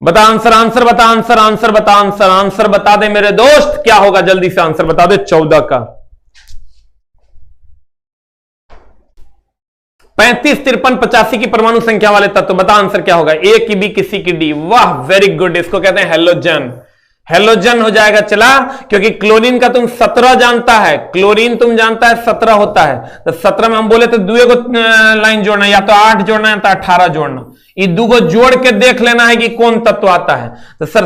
बता आंसर, आंसर बता, आंसर आंसर बता, आंसर आंसर बता दे मेरे दोस्त, क्या होगा जल्दी से आंसर बता दे 14 का। 35, 53, 85 की परमाणु संख्या वाले तत्व, बता आंसर क्या होगा। A की B की C की D। वाह वेरी गुड, इसको कहते हैं हेलोजन। हेलोजन हो जाएगा चला, क्योंकि क्लोरीन का तुम 17 जानता है, क्लोरीन तुम जानता है 17 होता है, तो 17 में हम बोले तो दुए को लाइन जोड़ना, या तो 8 जोड़ना या तो 18 जोड़ना। ये दो को जोड़ के देख लेना है कि कौन तत्व आता है। तो सर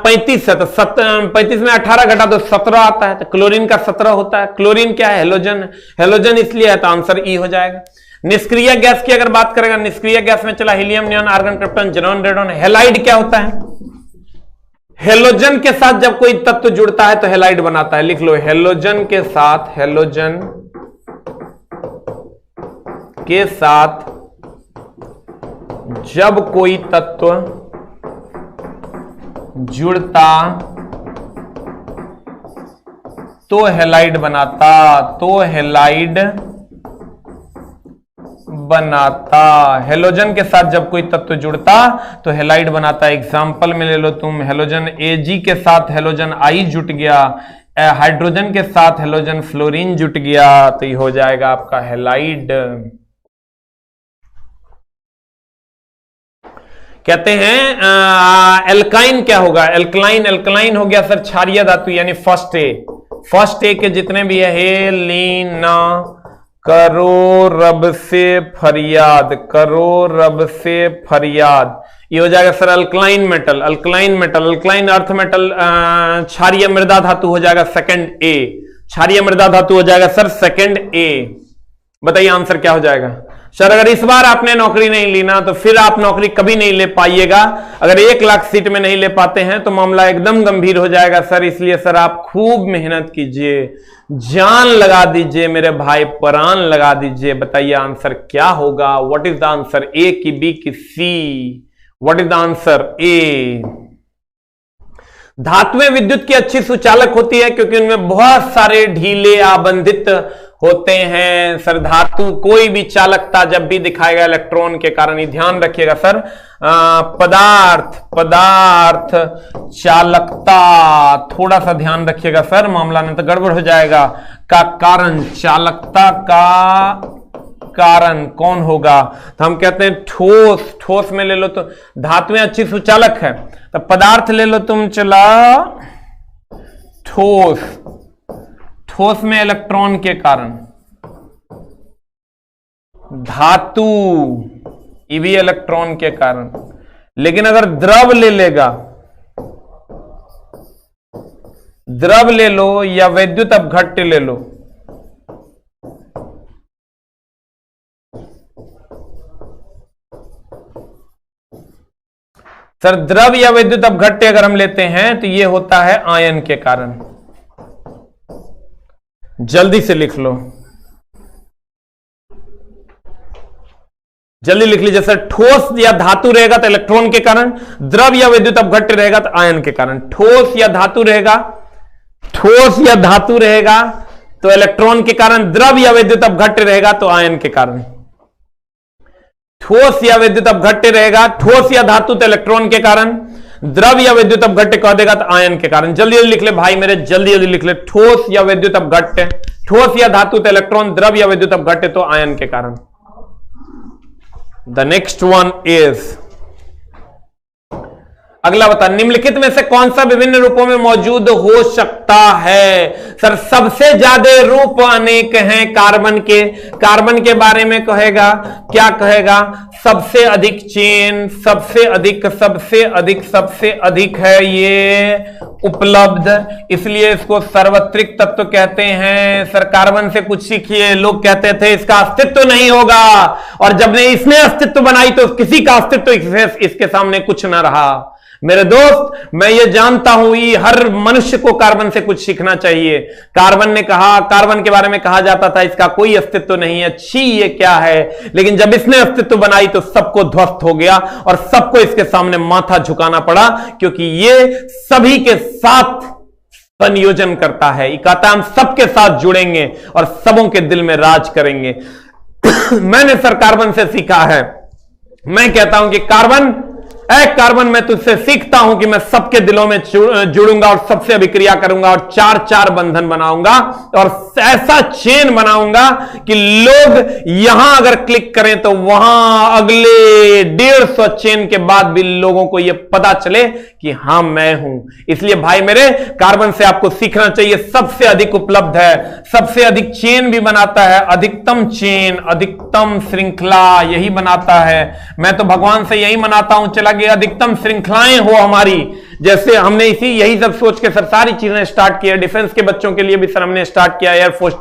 35 है तो 35 में 18 घटा तो 17 आता है, तो क्लोरीन का 17 होता है। क्लोरीन क्या है, हेलोजन। हेलोजन इसलिए है तो आंसर ई हो जाएगा। निष्क्रिय गैस की अगर बात करेगा, निष्क्रिय गैस में चला helium, neon, argon, krypton, xenon, radon. Halide क्या होता है, हेलोजन के साथ जब कोई तत्व जुड़ता है तो हेलाइड बनाता है। लिख लो, हेलोजन के साथ, हेलोजन के साथ जब कोई तत्व जुड़ता तो हेलाइड बनाता, तो हेलाइड बनाता। हेलोजन के साथ जब कोई तत्व जुड़ता तो हेलाइड बनाता। एग्जाम्पल में ले लो तुम, हेलोजन Ag के साथ हेलोजन I जुट गया, हाइड्रोजन के साथ हेलोजन फ्लोरीन जुट गया, तो ये हो जाएगा आपका हेलाइड। कहते हैं एल्काइन क्या होगा, एल्कलाइन। एल्कलाइन हो गया सर क्षारीय धातु, यानी फर्स्ट ए के जितने भी है, हे लीना, करो रब से फरियाद, करो रब से फरियाद, ये हो जाएगा sir alkaline metal. Alkaline metal, alkaline earth metal, क्षारीय मृदा धातु हो जाएगा सेकंड ए। क्षारीय मृदा धातु हो जाएगा सर सेकंड ए। बताइए आंसर क्या हो जाएगा। सर अगर इस बार आपने नौकरी नहीं ली ना तो फिर आप नौकरी कभी नहीं ले पाइएगा। अगर 1 लाख सीट में नहीं ले पाते हैं तो मामला एकदम गंभीर हो जाएगा सर। इसलिए सर आप खूब मेहनत कीजिए, जान लगा दीजिए मेरे भाई, प्राण लगा दीजिए। बताइए आंसर क्या होगा। What is the answer, A की बी की सी। व्हाट इज द आंसर, ए। धातुएं विद्युत की अच्छी सुचालक होती है क्योंकि उनमें बहुत सारे ढीले आबंधित होते हैं सर। धातु कोई भी चालकता जब भी दिखाएगा इलेक्ट्रॉन के कारण, ही ध्यान रखिएगा सर। पदार्थ चालकता थोड़ा सा ध्यान रखिएगा सर, मामला नहीं तो गड़बड़ हो जाएगा। का कारण, चालकता का कारण कौन होगा, तो हम कहते हैं ठोस। ठोस में ले लो तो धातुएं अच्छी सुचालक है, तो पदार्थ ले लो तुम चला ठोस। ठोस में इलेक्ट्रॉन के कारण, धातु ये भी इलेक्ट्रॉन के कारण। लेकिन अगर द्रव ले लेगा, द्रव ले लो या वैद्युत अपघट्य ले लो, सर द्रव या वैद्युत अपघट्य अगर हम लेते हैं तो यह होता है आयन के कारण। जल्दी से लिख लो, जल्दी लिख लीजिए सर। ठोस या धातु रहेगा तो इलेक्ट्रॉन के कारण, द्रव या विद्युत अपघट्य रहेगा तो आयन के कारण। ठोस या धातु रहेगा, ठोस या धातु रहेगा तो इलेक्ट्रॉन के कारण, द्रव या विद्युत अपघट्य रहेगा तो आयन के कारण। ठोस या विद्युत अपघट्य रहेगा, ठोस या धातु तो इलेक्ट्रॉन के कारण, द्रव या विद्युत अपघट्य कह देगा तो आयन के कारण। जल्दी जल्दी लिख ले भाई मेरे, जल्दी जल्दी लिख ले। ठोस या विद्युत अपघट्य, ठोस या धातु तो इलेक्ट्रॉन, द्रव या विद्युत अपघट्य तो आयन के कारण। द नेक्स्ट वन इज, अगला बता, निम्नलिखित में से कौन सा विभिन्न रूपों में मौजूद हो सकता है? सर सबसे ज्यादा रूप अनेक हैं कार्बन के। कार्बन के बारे में कहेगा, क्या कहेगा? सबसे अधिक चेन, सबसे अधिक है ये उपलब्ध, इसलिए इसको सार्वत्रिक तत्व कहते हैं। सर कार्बन से कुछ सीखिए। लोग कहते थे इसका अस्तित्व नहीं होगा, और जब ने इसने अस्तित्व बनाई तो किसी का अस्तित्व इसके सामने कुछ ना रहा। मेरे दोस्त, मैं ये जानता हूं ये हर मनुष्य को कार्बन से कुछ सीखना चाहिए। कार्बन ने कहा, कार्बन के बारे में कहा जाता था इसका कोई अस्तित्व नहीं है, छी ये क्या है, लेकिन जब इसने अस्तित्व बनाई तो सबको ध्वस्त हो गया और सबको इसके सामने माथा झुकाना पड़ा, क्योंकि ये सभी के साथ संयोजन करता है। ये कहता है हम सबके साथ जुड़ेंगे और सबों के दिल में राज करेंगे। मैंने सर कार्बन से सीखा है। मैं कहता हूं कि कार्बन, कार्बन, मैं तुझसे सीखता हूं कि मैं सबके दिलों में जुड़ूंगा और सबसे अभिक्रिया करूंगा और 4-4 बंधन बनाऊंगा और ऐसा चेन बनाऊंगा कि लोग यहां अगर क्लिक करें तो वहां अगले 150 चेन के बाद भी लोगों को यह पता चले कि हां मैं हूं। इसलिए भाई मेरे, कार्बन से आपको सीखना चाहिए। सबसे अधिक उपलब्ध है, सबसे अधिक चेन भी बनाता है, अधिकतम चेन, अधिकतम श्रृंखला यही बनाता है। मैं तो भगवान से यही मनाता हूं, चला कि अधिकतम श्रृंखलाएं हो हमारी। जैसे हमने यही सब सोच के सर सारी चीजें स्टार्ट किया। डिफेंस के बच्चों के लिए भी सर हमने स्टार्ट किया एयरफोर्स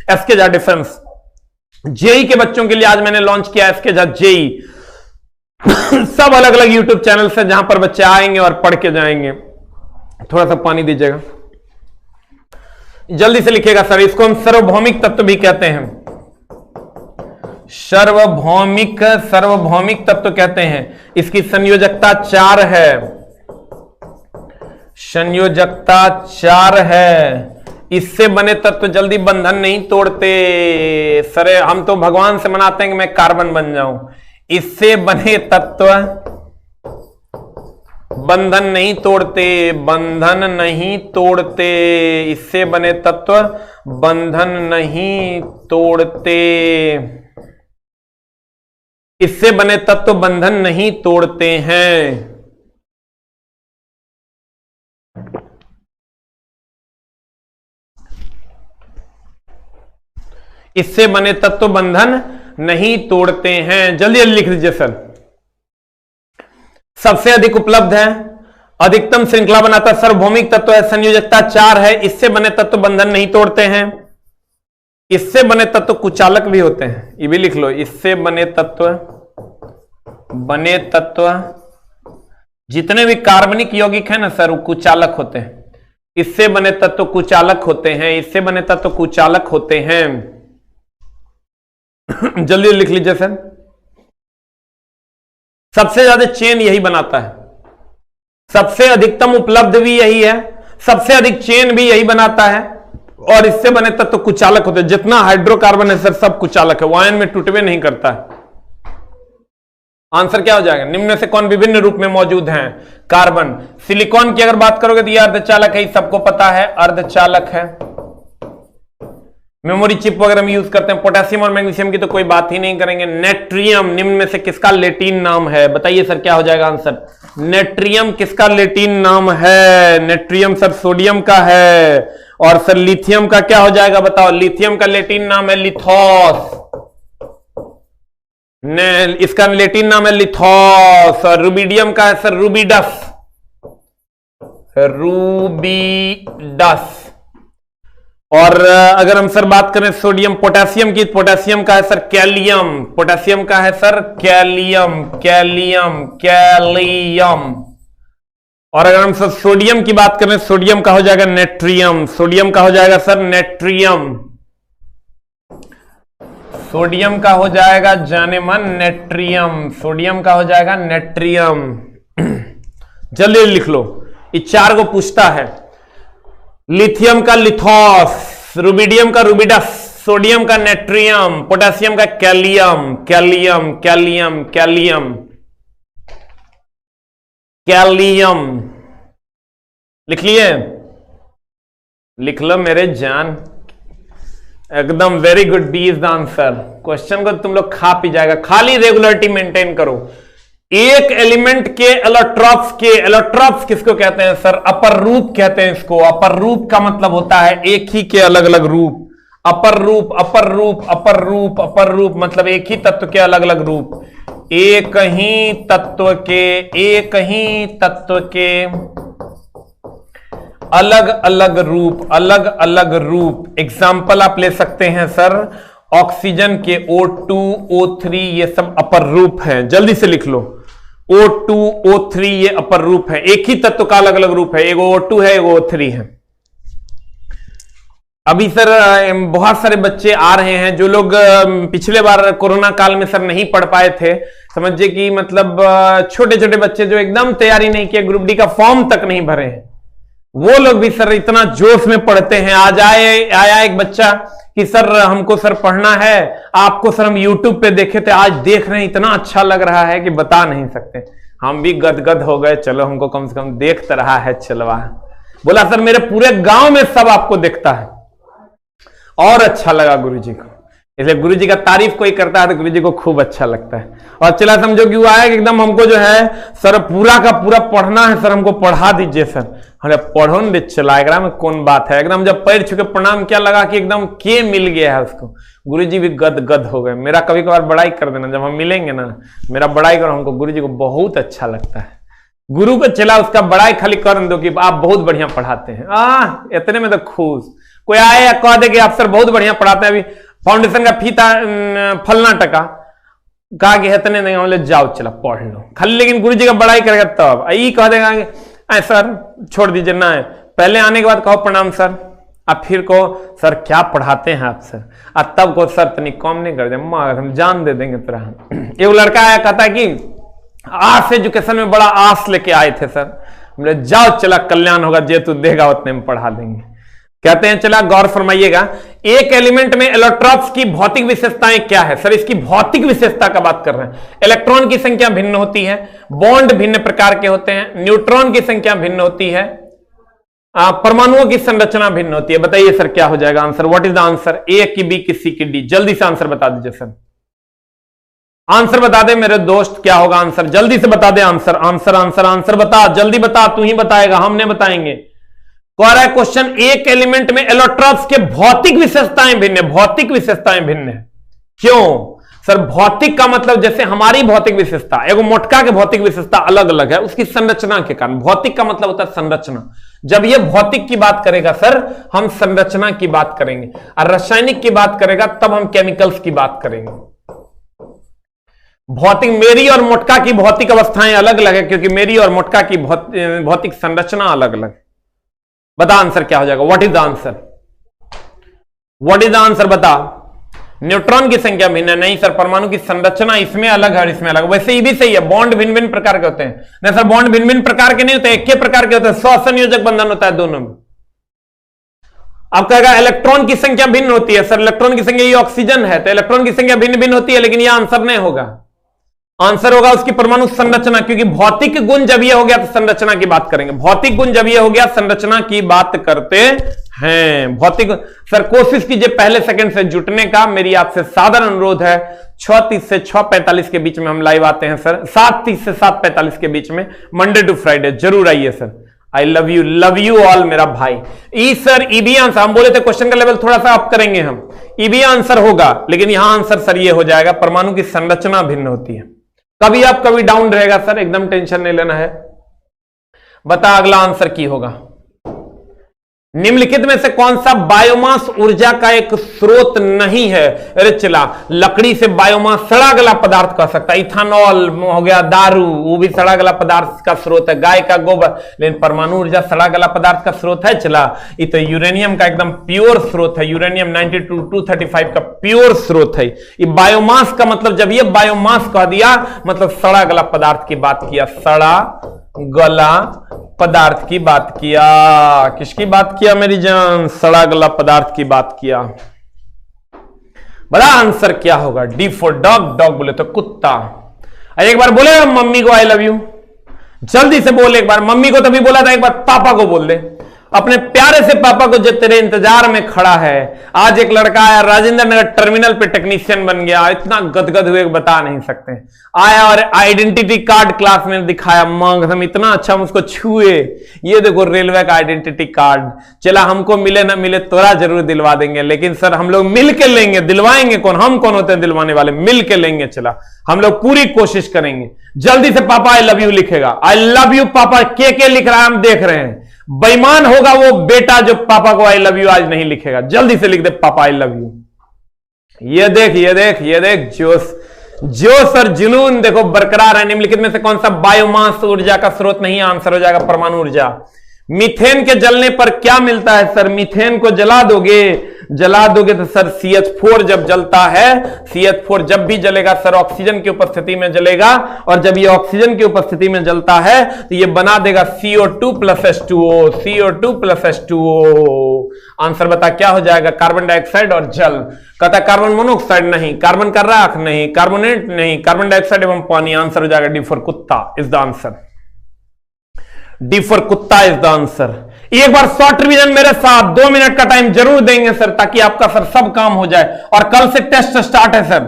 एसके डिफेंस। जेई के बच्चों के लिए आज मैंने लॉन्च किया एसके जेई। सब अलग अलग यूट्यूब चैनल से जहां पर बच्चे आएंगे और पढ़ के जाएंगे। थोड़ा सा पानी दीजिएगा, जल्दी से लिखिएगा सर। इसको हम सार्वभौमिक तत्व भी कहते हैं। सार्वभौमिक तत्व कहते हैं। इसकी संयोजकता 4 है, संयोजकता 4 है। इससे बने तत्व जल्दी बंधन नहीं तोड़ते। सरे हम तो भगवान से मनाते हैं कि मैं कार्बन बन जाऊं। इससे बने तत्व बंधन नहीं तोड़ते, बंधन नहीं तोड़ते। इससे बने तत्व बंधन नहीं तोड़ते, इससे बने तत्व बंधन नहीं तोड़ते हैं। इससे बने तत्व बंधन नहीं तोड़ते हैं। जल्दी जल्दी लिख दीजिए सर। सबसे अधिक उपलब्ध है, अधिकतम श्रृंखला बनाता है, सार्वभौमिक तत्व है, संयोजकता 4 है, इससे बने तत्व बंधन नहीं तोड़ते हैं। इससे बने तत्व कुचालक भी होते हैं, ये भी लिख लो। इससे बने तत्व जितने भी कार्बनिक यौगिक है ना सर, वो कुचालक होते हैं। इससे बने तत्व कुचालक होते हैं, इससे बने तत्व कुचालक होते हैं। जल्दी लिख लीजिए सर। सबसे ज्यादा चेन यही बनाता है, सबसे अधिकतम उपलब्ध भी यही है, सबसे अधिक चेन भी यही बनाता है, और इससे बने तत्व कुचालक होते हैं। जितना हाइड्रोकार्बन है सर सब कुचालक है, वो आयन में टूटवे नहीं करता है। आंसर क्या हो जाएगा? निम्न में से कौन विभिन्न रूप में मौजूद हैं? कार्बन। सिलिकॉन की अगर बात करोगे तो यह अर्धचालक है, सबको पता है अर्धचालक है। मेमोरी चिप वगैरह में यूज करते हैं। पोटेशियम और मैग्नीशियम की तो कोई बात ही नहीं करेंगे। नेट्रियम निम्न में से किसका लैटिन नाम है? बताइए सर क्या हो जाएगा आंसर? नेट्रियम किसका लैटिन नाम है? नेट्रियम सर सोडियम का है। और सर लिथियम का क्या हो जाएगा बताओ? लिथियम का लैटिन नाम है लिथोस। इसका लैटिन नाम है लिथोस। और रुबिडियम का है सर रूबिडस, रूबिडस। और अगर हम सर बात करें सोडियम पोटेशियम की, पोटेशियम का है सर कैलियम, पोटेशियम का है सर कैलियम, कैलियम, कैलियम। और अगर हम सर सोडियम की बात करें, सोडियम का हो जाएगा नेट्रियम, सोडियम का हो जाएगा सर नेट्रियम, सोडियम का हो जाएगा जाने मन नेट्रियम, सोडियम का हो जाएगा नेट्रियम। जल्दी लिख लो, ये 4 को पूछता है। लिथियम का लिथोस, रुबिडियम का रूबिडस, सोडियम का नेट्रियम, पोटेशियम का कैलियम, कैलियम, कैलियम, कैलियम, कैलियम। लिख लिए? लिख लो मेरे जान। एकदम very good, B is the answer. Question को तुम लोग खा पी जाएगा, खाली रेगुलरिटी मेंटेन करो। एक एलिमेंट के एलोट्रॉप्स किसको कहते हैं सर? अपर रूप कहते हैं इसको। अपर रूप का मतलब होता है एक ही के अलग अलग रूप। अपर रूप, अपर रूप, अपर रूप, अपर रूप मतलब एक ही तत्व के अलग अलग रूप। एक ही तत्व के अलग अलग रूप, अलग अलग रूप। एग्जाम्पल आप ले सकते हैं सर, ऑक्सीजन के O2, O3 ये सब अपर रूप हैं। जल्दी से लिख लो, O2, O3 ये अपर रूप है। एक ही तत्व का अलग अलग रूप है, एगो O2 है, एगो O3 है। अभी सर बहुत सारे बच्चे आ रहे हैं जो लोग पिछले बार कोरोना काल में सर नहीं पढ़ पाए थे। समझिए कि मतलब छोटे छोटे बच्चे जो एकदम तैयारी नहीं किए, ग्रुप डी का फॉर्म तक नहीं भरे हैं, वो लोग भी सर इतना जोश में पढ़ते हैं। आज आया एक बच्चा कि सर हमको सर पढ़ना है, आपको सर हम यूट्यूब पे देखे थे, आज देख रहे हैं इतना अच्छा लग रहा है कि बता नहीं सकते। हम भी गदगद हो गए, चलो हमको कम से कम देख रहा है चलवा। बोला सर मेरे पूरे गांव में सब आपको देखता है, और अच्छा लगा गुरुजी को। इसलिए गुरुजी का तारीफ कोई करता है तो गुरुजी को खूब अच्छा लगता है। और चला समझो कि वो आया कि एकदम हमको जो है सर पूरा का पूरा पढ़ना है, सर हमको पढ़ा दीजिए सर। अरे पढ़ो न चला, एकरा में कौन बात है। एकदम जब पैर छुके प्रणाम क्या लगा कि एकदम के मिल गया है उसको। गुरुजी भी गद हो गए। मेरा कभी कभार बड़ाई कर देना, जब हम मिलेंगे ना मेरा बड़ाई करो, हमको गुरुजी को बहुत अच्छा लगता है। गुरु को चला उसका बड़ाई खाली कर दो कि आप बहुत बढ़िया पढ़ाते हैं, इतने में तो खुश। कोई आए या कह दे कि आप सर बहुत बढ़िया पढ़ाते हैं, अभी फाउंडेशन का फीता फलना टका, कहा कि इतने नहीं, हम जाओ चला पढ़ लो खाली। लेकिन गुरुजी का बड़ाई करेगा तब यही कह देगा कि सर छोड़ दीजिए ना, पहले आने के बाद कहो प्रणाम सर, अब फिर कहो सर क्या पढ़ाते हैं आप सर, अब तब को सर तनी कम नहीं कर दे, हम जान दे देंगे तेरा। एक लड़का आया कहता है कि आर्ट्स एजुकेशन में बड़ा आस लेके आए थे सर, हमने जाओ चला कल्याण होगा, जे तू देगा उतने में पढ़ा देंगे। कहते हैं चला गौर फरमाइएगा, एक एलिमेंट में इलेक्ट्रॉन्स की भौतिक विशेषताएं क्या है? सर इसकी भौतिक विशेषता का बात कर रहे हैं। इलेक्ट्रॉन की संख्या भिन्न होती है, बॉन्ड भिन्न प्रकार के होते हैं, न्यूट्रॉन की संख्या भिन्न होती है, परमाणुओं की संरचना भिन्न होती है। बताइए सर क्या हो जाएगा answer? What is the answer? A की बी की सी की डी? जल्दी से आंसर बता दीजिए सर, आंसर बता दे मेरे दोस्त, क्या होगा आंसर? जल्दी से बता दे आंसर, आंसर आंसर आंसर बता, जल्दी बता, तू ही बताएगा, हम नहीं बताएंगे। कह रहा है क्वेश्चन, एक एलिमेंट में इलेक्ट्रॉन्स के भौतिक विशेषताएं भिन्न है। भौतिक विशेषताएं भिन्न है क्यों सर? भौतिक का मतलब जैसे हमारी भौतिक विशेषता, एगो मोटका के भौतिक विशेषता अलग अलग है उसकी संरचना के कारण। भौतिक का मतलब होता है संरचना। जब ये भौतिक की बात करेगा सर, हम संरचना की बात करेंगे, और रासायनिक की बात करेगा तब हम केमिकल्स की बात करेंगे। भौतिक, मेरी और मोटका की भौतिक अवस्थाएं अलग अलग है, क्योंकि मेरी और मोटका की भौतिक संरचना अलग अलग। बता आंसर क्या हो जाएगा? What is the answer? What is the answer बता। न्यूट्रॉन की संख्या भिन्न है, नहीं सर, परमाणु की संरचना इसमें अलग है और इसमें अलग। वैसे ये भी सही है, बॉन्ड भिन्न भिन्न प्रकार के होते हैं। नहीं सर, बॉन्ड भिन्न भिन्न प्रकार के नहीं होते, एक के प्रकार के होते हैं, स्वसंयोजक बंधन होता है दोनों में। अब कहेगा इलेक्ट्रॉन की संख्या भिन्न होती है। सर इलेक्ट्रॉन की संख्या, ये ऑक्सीजन है तो इलेक्ट्रॉन की संख्या भिन्न भिन्न होती है, लेकिन यह आंसर नहीं होगा। आंसर होगा उसकी परमाणु संरचना, क्योंकि भौतिक गुण जब ये हो गया तो संरचना की बात करेंगे। भौतिक गुण जब ये हो गया संरचना की बात करते हैं। भौतिक, सर कोशिश कीजिए पहले सेकंड से जुटने का, मेरी आपसे साधारण अनुरोध है। 6:30 से 6:45 के बीच में हम लाइव आते हैं सर, 7:30 से 7:45 के बीच में, मंडे टू फ्राइडे। जरूर आइए sir. I love you all मेरा भाई। ई सर ईबी आंसर, हम बोले थे क्वेश्चन का लेवल थोड़ा सा अप करेंगे हम, ईबी आंसर होगा, लेकिन यहां आंसर सर ये हो जाएगा, परमाणु की संरचना भिन्न होती है। कभी आप कभी डाउन रहेगा सर, एकदम टेंशन नहीं लेना है। बता अगला आंसर की होगा? निम्नलिखित में से कौन सा बायोमास ऊर्जा का एक स्रोत नहीं है? अरे चला, लकड़ी से बायोमास सड़ा गला पदार्थ कह सकता है, इथानॉल हो गया, दारू, वो भी सड़ा गला पदार्थ का स्रोत है, गाय का गोबर। लेकिन परमाणु ऊर्जा सड़ा गला पदार्थ का स्रोत है? चला, ये तो यूरेनियम का एकदम प्योर स्रोत है, यूरेनियम 92-235 का प्योर स्रोत है। ये बायोमास का मतलब, जब ये बायोमास कह दिया मतलब सड़ा गला पदार्थ की बात किया, सड़ा गला पदार्थ की बात किया। किसकी बात किया मेरी जान? सड़ा गला पदार्थ की बात किया। बड़ा आंसर क्या होगा? डी फॉर डॉग, डॉग बोले तो कुत्ता। एक बार बोले मम्मी को आई लव यू, जल्दी से बोल एक बार। मम्मी को तभी बोला था, एक बार पापा को बोल दे। अपने प्यारे से पापा को जो तेरे इंतजार में खड़ा है। आज एक लड़का आया राजेंद्र नगर टर्मिनल पे टेक्नीशियन बन गया, इतना गदगद हुए बता नहीं सकते। आया और आइडेंटिटी कार्ड क्लास में दिखाया, मांग हम इतना अच्छा हम उसको छुए, ये देखो रेलवे का आइडेंटिटी कार्ड। चला हमको मिले ना मिले तोरा जरूर दिलवा देंगे, लेकिन सर हम लोग मिल के लेंगे, दिलवाएंगे कौन, हम कौन होते हैं दिलवाने वाले, मिल के लेंगे। चला हम लोग पूरी कोशिश करेंगे। जल्दी से पापा आई लव यू लिखेगा, आई लव यू पापा के लिख रहा है, हम देख रहे हैं। बेईमान होगा वो बेटा जो पापा को आई लव यू आज नहीं लिखेगा। जल्दी से लिख दे पापा आई लव यू। ये देख ये देख ये देख जोश और जुनून देखो बरकरार है। निम्नलिखित में से कौन सा बायोमास ऊर्जा का स्रोत नहीं है? आंसर हो जाएगा परमाणु ऊर्जा। मीथेन के जलने पर क्या मिलता है सर? मीथेन को जला दोगे तो सर CH4 जब जलता है, CH4 जब भी जलेगा सर ऑक्सीजन की उपस्थिति में जलेगा, और जब ये ऑक्सीजन की उपस्थिति में जलता है तो ये बना देगा CO2 + H2O, CO2 + H2O। Answer बता क्या हो जाएगा? कार्बन डाइऑक्साइड और जल। कहता कार्बन मोनोऑक्साइड नहीं, कार्बन का राख नहीं, कार्बोनेट नहीं, कार्बन डाइऑक्साइड एवं पानी। आंसर हो जाएगा डी फॉर कुत्ता is the answer. D for कुत्ता इज द आंसर। एक बार शॉर्ट रिवीजन मेरे साथ 2 मिनट का टाइम जरूर देंगे सर, ताकि आपका सर सब काम हो जाए। और कल से टेस्ट स्टार्ट है सर,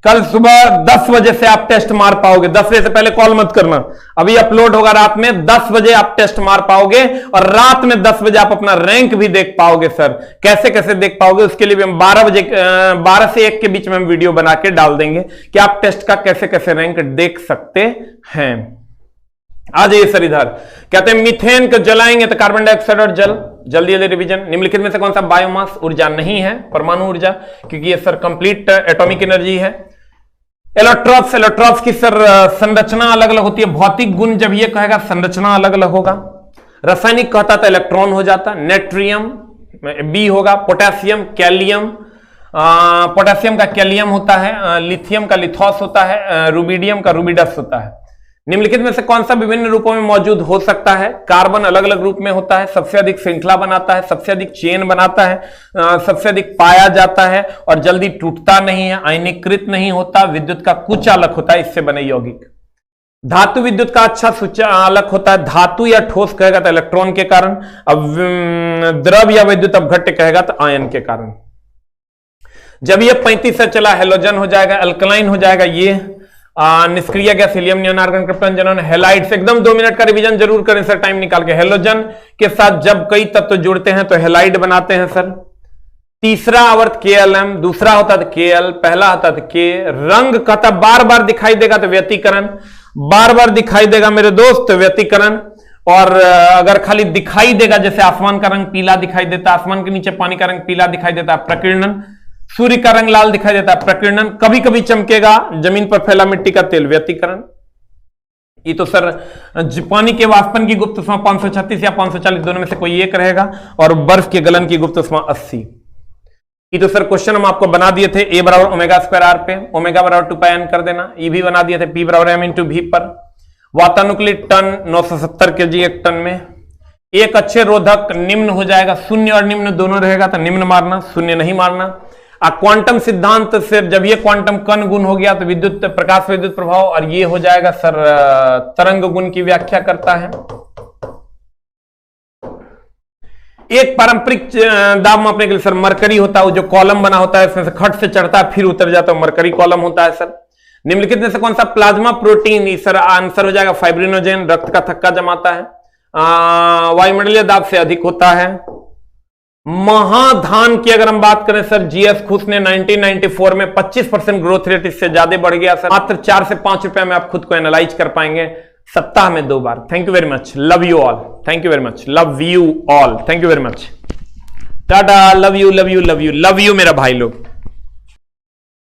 कल सुबह 10 बजे से आप टेस्ट मार पाओगे। 10 बजे से पहले कॉल मत करना, अभी अपलोड होगा रात में 10 बजे आप टेस्ट मार पाओगे, और रात में 10 बजे आप अपना रैंक भी देख पाओगे सर। कैसे कैसे देख पाओगे उसके लिए भी हम 12 से 1 के बीच में हम वीडियो बना के डाल देंगे कि आप टेस्ट का कैसे कैसे रैंक देख सकते हैं। आ जाइए सर इधर। कहते हैं मीथेन को जलाएंगे तो कार्बन डाइऑक्साइड और जल। जल्दी जल्दी रिवीजन। निम्नलिखित में से कौन सा बायोमास ऊर्जा नहीं है? परमाणु ऊर्जा, क्योंकि ये सर कंप्लीट एटॉमिक एनर्जी है। एलोट्रॉप्स की सर संरचना अलग अलग होती है। भौतिक गुण जब ये कहेगा संरचना अलग अलग होगा। रासायनिक कहता तो इलेक्ट्रॉन हो जाता, नेट्रियम बी होगा। पोटेशियम कैलियम, पोटेशियम का कैलियम होता है, लिथियम का लिथोस होता है, रूबिडियम का रूबिडस होता है। निम्नलिखित में से कौन सा विभिन्न रूपों में मौजूद हो सकता है? कार्बन अलग अलग रूप में होता है, सबसे अधिक श्रृंखला बनाता है, सबसे अधिक चेन बनाता है, सबसे अधिक पाया जाता है, और जल्दी टूटता नहीं है, आयनीकृत नहीं होता, विद्युत का कुचालक होता है, इससे बने यौगिक। धातु विद्युत का अच्छा सुचालक होता है। धातु या ठोस कहेगा तो इलेक्ट्रॉन के कारण, अब द्रव या विद्युत अपघट्य कहेगा तो आयन के कारण। जब ये 35 से चला हेलोजन हो जाएगा, अल्कलाइन हो जाएगा। ये निष्क्रिय gas helium, neon, argon, krypton, xenon, halides. एकदम 2 मिनट का रिवीजन जरूर करें सर टाइम निकाल के। हेलोजन के साथ जब कई तत्व जुड़ते हैं तो हैलाइड बनाते हैं सर। तीसरा आवर्त KLM, दूसरा होता था KL, पहला होता था K। रंग कहता बार बार दिखाई देगा तो व्यतिकरण, बार बार दिखाई देगा मेरे दोस्त व्यतिकरण। और अगर खाली दिखाई देगा, जैसे आसमान का रंग पीला दिखाई देता, आसमान के नीचे पानी का रंग पीला दिखाई देता, प्रकीर्णन। सूर्य का रंग लाल दिखाई देता है, प्रकीर्णन। कभी कभी चमकेगा जमीन पर फैला मिट्टी का तेल, व्यतिकरण। ये तो सर पानी के वाष्पन की गुप्त ऊष्मा 536 या 540 दोनों में से कोई एक रहेगा, और बर्फ के गलन की गुप्त ऊष्मा 80। ये तो सर क्वेश्चन हम आपको बना दिए थे। A = ω² पे, ω = 2πn कर देना। ये भी बना दिए थे P = m × V पर। वातानुकूलित टन 970 kg एक टन में। एक अच्छे रोधक निम्न हो जाएगा, शून्य और निम्न दोनों रहेगा तो निम्न मारना, शून्य नहीं मारना। क्वांटम सिद्धांत से जब ये क्वांटम कण गुण हो गया तो विद्युत प्रकाश विद्युत प्रभाव, और ये हो जाएगा सर तरंग गुण की व्याख्या करता है। एक पारंपरिक दाब मापने के लिए सर मरकरी होता है, वो जो कॉलम बना होता है इसमें से खट से चढ़ता है फिर उतर जाता है, मरकरी कॉलम होता है सर। निम्नलिखित में से कौन सा प्लाज्मा प्रोटीन? सर आंसर हो जाएगा फाइब्रिनोजेन, रक्त का थक्का जमाता है, वायुमंडलीय दाब से अधिक होता है। महाधान की अगर हम बात करें सर, GS खुश ने 1994 में 25% ग्रोथ रेट इससे ज्यादा बढ़ गया सर। मात्र 4 से 5 रुपए में आप खुद को एनालाइज कर पाएंगे, सप्ताह में 2 बार। Thank you very much, love you all, thank you very much, love you all, thank you very much, टाटा, love you love you love you love you मेरा भाई लोग।